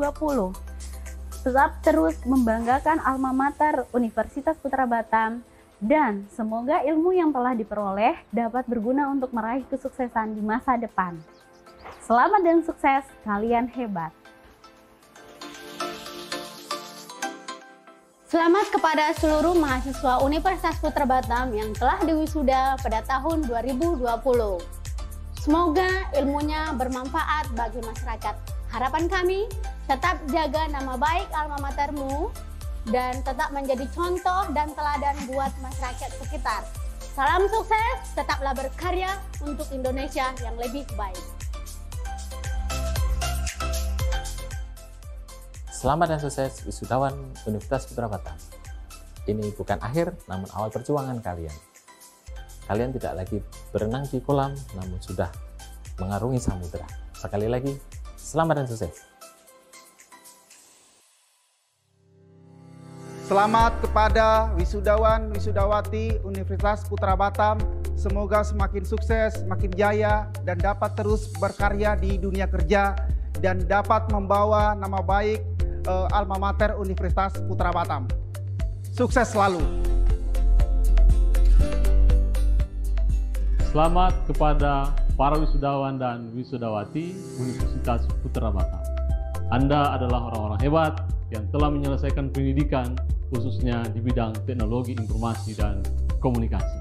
tetap terus membanggakan alma mater Universitas Putra Batam, dan semoga ilmu yang telah diperoleh dapat berguna untuk meraih kesuksesan di masa depan. Selamat dan sukses, kalian hebat. Selamat kepada seluruh mahasiswa Universitas Putra Batam yang telah diwisuda pada tahun 2020. Semoga ilmunya bermanfaat bagi masyarakat. Harapan kami, tetap jaga nama baik alma matermu dan tetap menjadi contoh dan teladan buat masyarakat sekitar. Salam sukses, tetaplah berkarya untuk Indonesia yang lebih baik. Selamat dan sukses wisudawan Universitas Putra Batam. Ini bukan akhir, namun awal perjuangan kalian. Kalian tidak lagi berenang di kolam, namun sudah mengarungi samudera. Sekali lagi, selamat dan sukses. Selamat kepada wisudawan, wisudawati Universitas Putra Batam. Semoga semakin sukses, semakin jaya, dan dapat terus berkarya di dunia kerja, dan dapat membawa nama baik alma mater Universitas Putra Batam. Sukses selalu. Selamat kepada para wisudawan dan wisudawati Universitas Putra Batam. Anda adalah orang-orang hebat yang telah menyelesaikan pendidikan khususnya di bidang teknologi informasi dan komunikasi.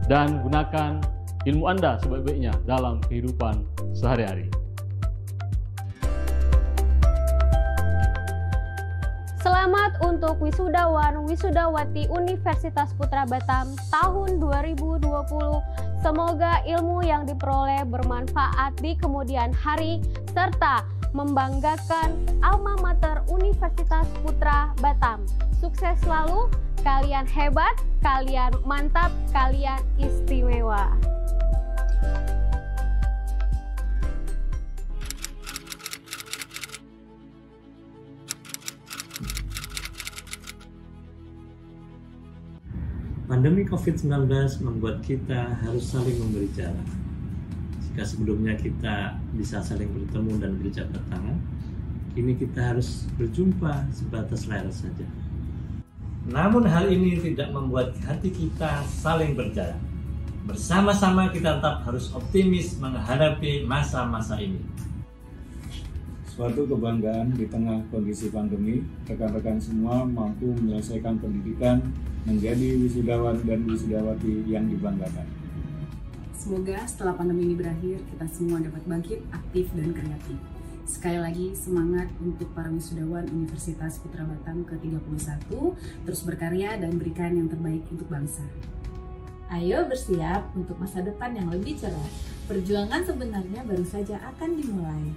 Dan gunakan ilmu Anda sebaik-baiknya dalam kehidupan sehari-hari. Selamat untuk wisudawan wisudawati Universitas Putra Batam tahun 2020. Semoga ilmu yang diperoleh bermanfaat di kemudian hari serta membanggakan alma mater Universitas Putra Batam. Sukses selalu, kalian hebat, kalian mantap, kalian istimewa. Pandemi COVID-19 membuat kita harus saling memberi jarak. Jika sebelumnya kita bisa saling bertemu dan berjabat tangan, kini kita harus berjumpa sebatas layar saja. Namun hal ini tidak membuat hati kita saling berjarak. Bersama-sama kita tetap harus optimis menghadapi masa-masa ini. Suatu kebanggaan di tengah kondisi pandemi, rekan-rekan semua mampu menyelesaikan pendidikan menjadi wisudawan dan wisudawati yang dibanggakan. Semoga setelah pandemi ini berakhir, kita semua dapat bangkit, aktif, dan kreatif. Sekali lagi semangat untuk para wisudawan Universitas Putra Batam ke-31, terus berkarya dan berikan yang terbaik untuk bangsa. Ayo bersiap untuk masa depan yang lebih cerah. Perjuangan sebenarnya baru saja akan dimulai.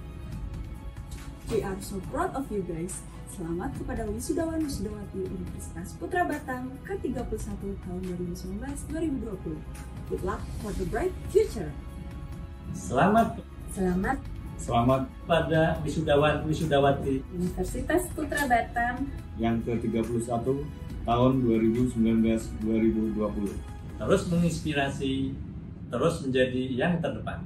We are so proud of you guys. Selamat kepada wisudawan wisudawati Universitas Putra Batam ke-31 tahun 2019-2020. Good luck for the bright future. Selamat pada wisudawan wisudawati Universitas Putra Batam yang ke-31 tahun 2019-2020. Terus menginspirasi, terus menjadi yang terdepan.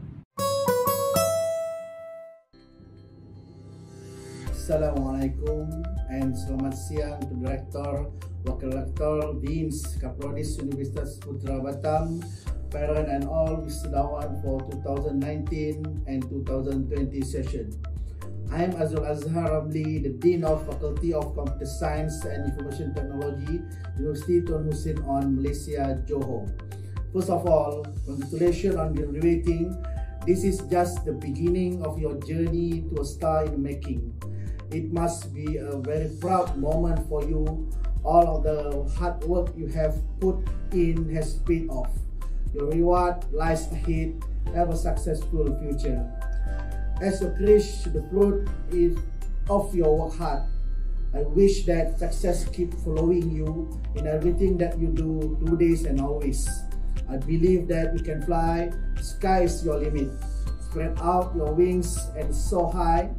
Assalamualaikum and selamat siang to Direktur, Wakil Rektor, Deans, Kaprodis Universitas Putra Batam, parent and all wisudawan for 2019 and 2020 session. I am Azul Azhar Ramli, the Dean of Faculty of Computer Science and Information Technology, University Tun Hussein on Malaysia, Johor. First of all, congratulations on graduating. This is just the beginning of your journey to a star in the making. It must be a very proud moment for you. All of the hard work you have put in has paid off. Your reward lies ahead. Have a successful future. As you crush the fruit of your work hard, I wish that success keep following you in everything that you do, today and always. I believe that you can fly. The sky is your limit. Spread out your wings and soar high.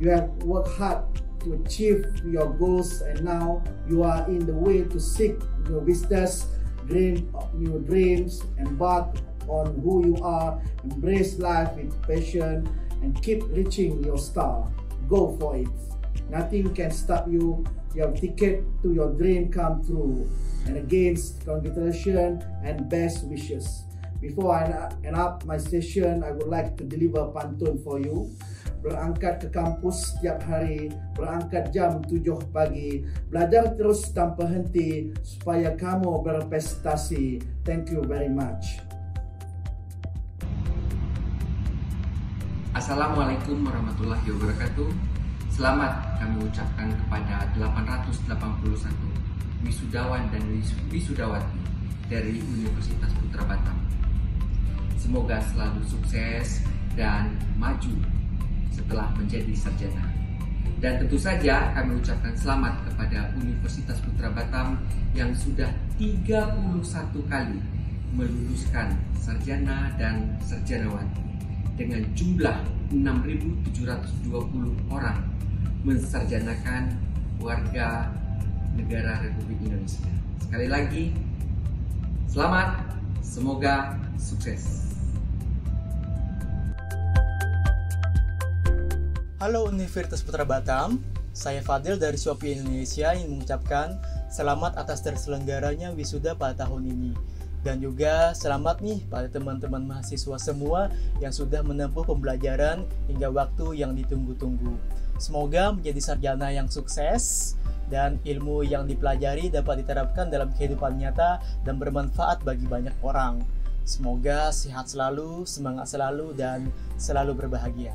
You have worked hard to achieve your goals, and now you are in the way to seek new vistas, dream new dreams, embark on who you are, embrace life with passion, and keep reaching your star. Go for it. Nothing can stop you. Your ticket to your dream come true. And again, congratulations and best wishes. Before I end up my session, I would like to deliver pantun for you. Berangkat ke kampus setiap hari, berangkat jam 7 pagi, belajar terus tanpa henti supaya kamu berprestasi. Thank you very much. Assalamualaikum warahmatullahi wabarakatuh. Selamat kami ucapkan kepada 881 wisudawan dan wisudawati dari Universitas Putra Batam. Semoga selalu sukses dan maju setelah menjadi sarjana. Dan tentu saja kami ucapkan selamat kepada Universitas Putra Batam yang sudah 31 kali meluluskan sarjana dan sarjanawati dengan jumlah 6.720 orang mensarjanakan warga negara Republik Indonesia. Sekali lagi, selamat, semoga sukses. Halo Universitas Putra Batam, saya Fadil dari Shopee Indonesia yang mengucapkan selamat atas terselenggaranya wisuda pada tahun ini. Dan juga selamat nih pada teman-teman mahasiswa semua yang sudah menempuh pembelajaran hingga waktu yang ditunggu-tunggu. Semoga menjadi sarjana yang sukses dan ilmu yang dipelajari dapat diterapkan dalam kehidupan nyata dan bermanfaat bagi banyak orang. Semoga sehat selalu, semangat selalu, dan selalu berbahagia.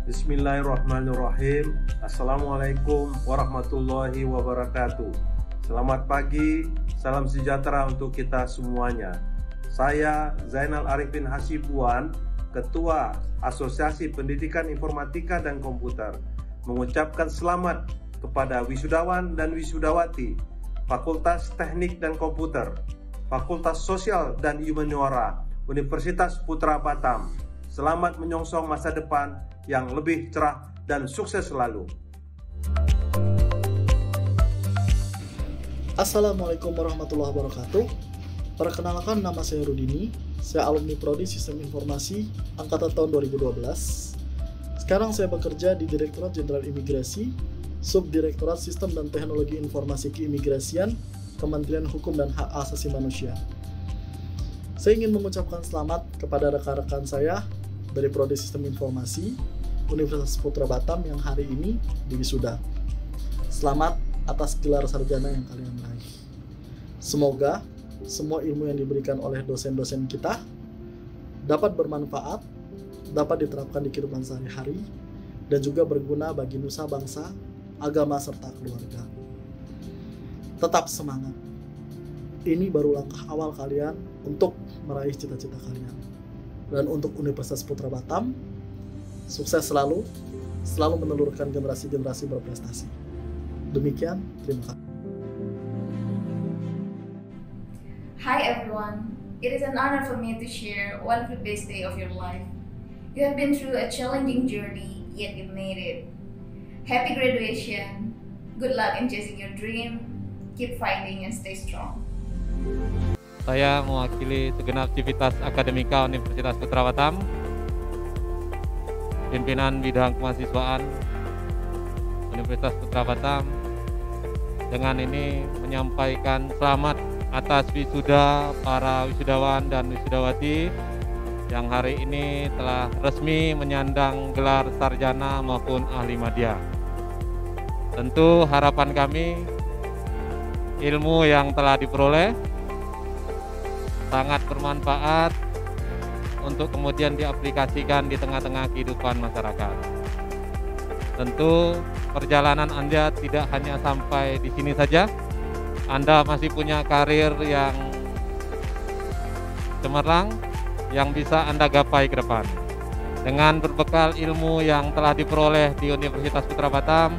Bismillahirrahmanirrahim. Assalamualaikum warahmatullahi wabarakatuh. Selamat pagi, salam sejahtera untuk kita semuanya. Saya Zainal Arifin Hasibuan, Ketua Asosiasi Pendidikan Informatika dan Komputer, mengucapkan selamat kepada wisudawan dan wisudawati Fakultas Teknik dan Komputer, Fakultas Sosial dan Humaniora, Universitas Putra Batam. Selamat menyongsong masa depan yang lebih cerah dan sukses selalu. Assalamualaikum warahmatullahi wabarakatuh. Perkenalkan, nama saya Rudini. Saya alumni Prodi Sistem Informasi angkatan tahun 2012. Sekarang saya bekerja di Direktorat Jenderal Imigrasi, Subdirektorat Sistem dan Teknologi Informasi Keimigrasian, Kementerian Hukum dan Hak Asasi Manusia. Saya ingin mengucapkan selamat kepada rekan-rekan saya dari Prodi Sistem Informasi Universitas Putra Batam yang hari ini diwisuda. Selamat atas gelar sarjana yang kalian raih. Semoga semua ilmu yang diberikan oleh dosen-dosen kita dapat bermanfaat, dapat diterapkan di kehidupan sehari-hari, dan juga berguna bagi nusa bangsa, agama, serta keluarga. Tetap semangat. Ini baru langkah awal kalian untuk meraih cita-cita kalian. Dan untuk Universitas Putra Batam, sukses selalu menelurkan generasi-generasi berprestasi. Demikian, terima kasih. Hi everyone, it is an honor for me to share one of the best day of your life. You have been through a challenging journey, yet you made it. Happy graduation, good luck in chasing your dream, keep fighting and stay strong. Saya mewakili segenap Civitas Akademika Universitas Putra Batam, pimpinan bidang kemahasiswaan Universitas Putra Batam, dengan ini menyampaikan selamat atas wisuda para wisudawan dan wisudawati yang hari ini telah resmi menyandang gelar sarjana maupun ahli madya. Tentu harapan kami ilmu yang telah diperoleh sangat bermanfaat untuk kemudian diaplikasikan di tengah-tengah kehidupan masyarakat. Tentu perjalanan Anda tidak hanya sampai di sini saja. Anda masih punya karir yang cemerlang yang bisa Anda gapai ke depan. Dengan berbekal ilmu yang telah diperoleh di Universitas Putra Batam,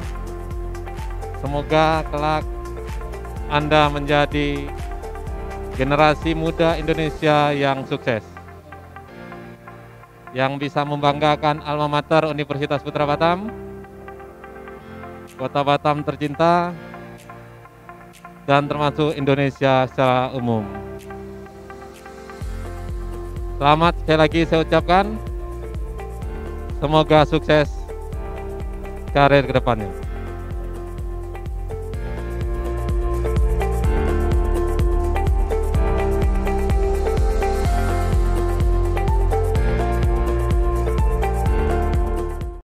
semoga kelak Anda menjadi generasi muda Indonesia yang sukses, yang bisa membanggakan alma mater Universitas Putra Batam, Kota Batam tercinta, dan termasuk Indonesia secara umum. Selamat sekali lagi saya ucapkan, semoga sukses karir kedepannya.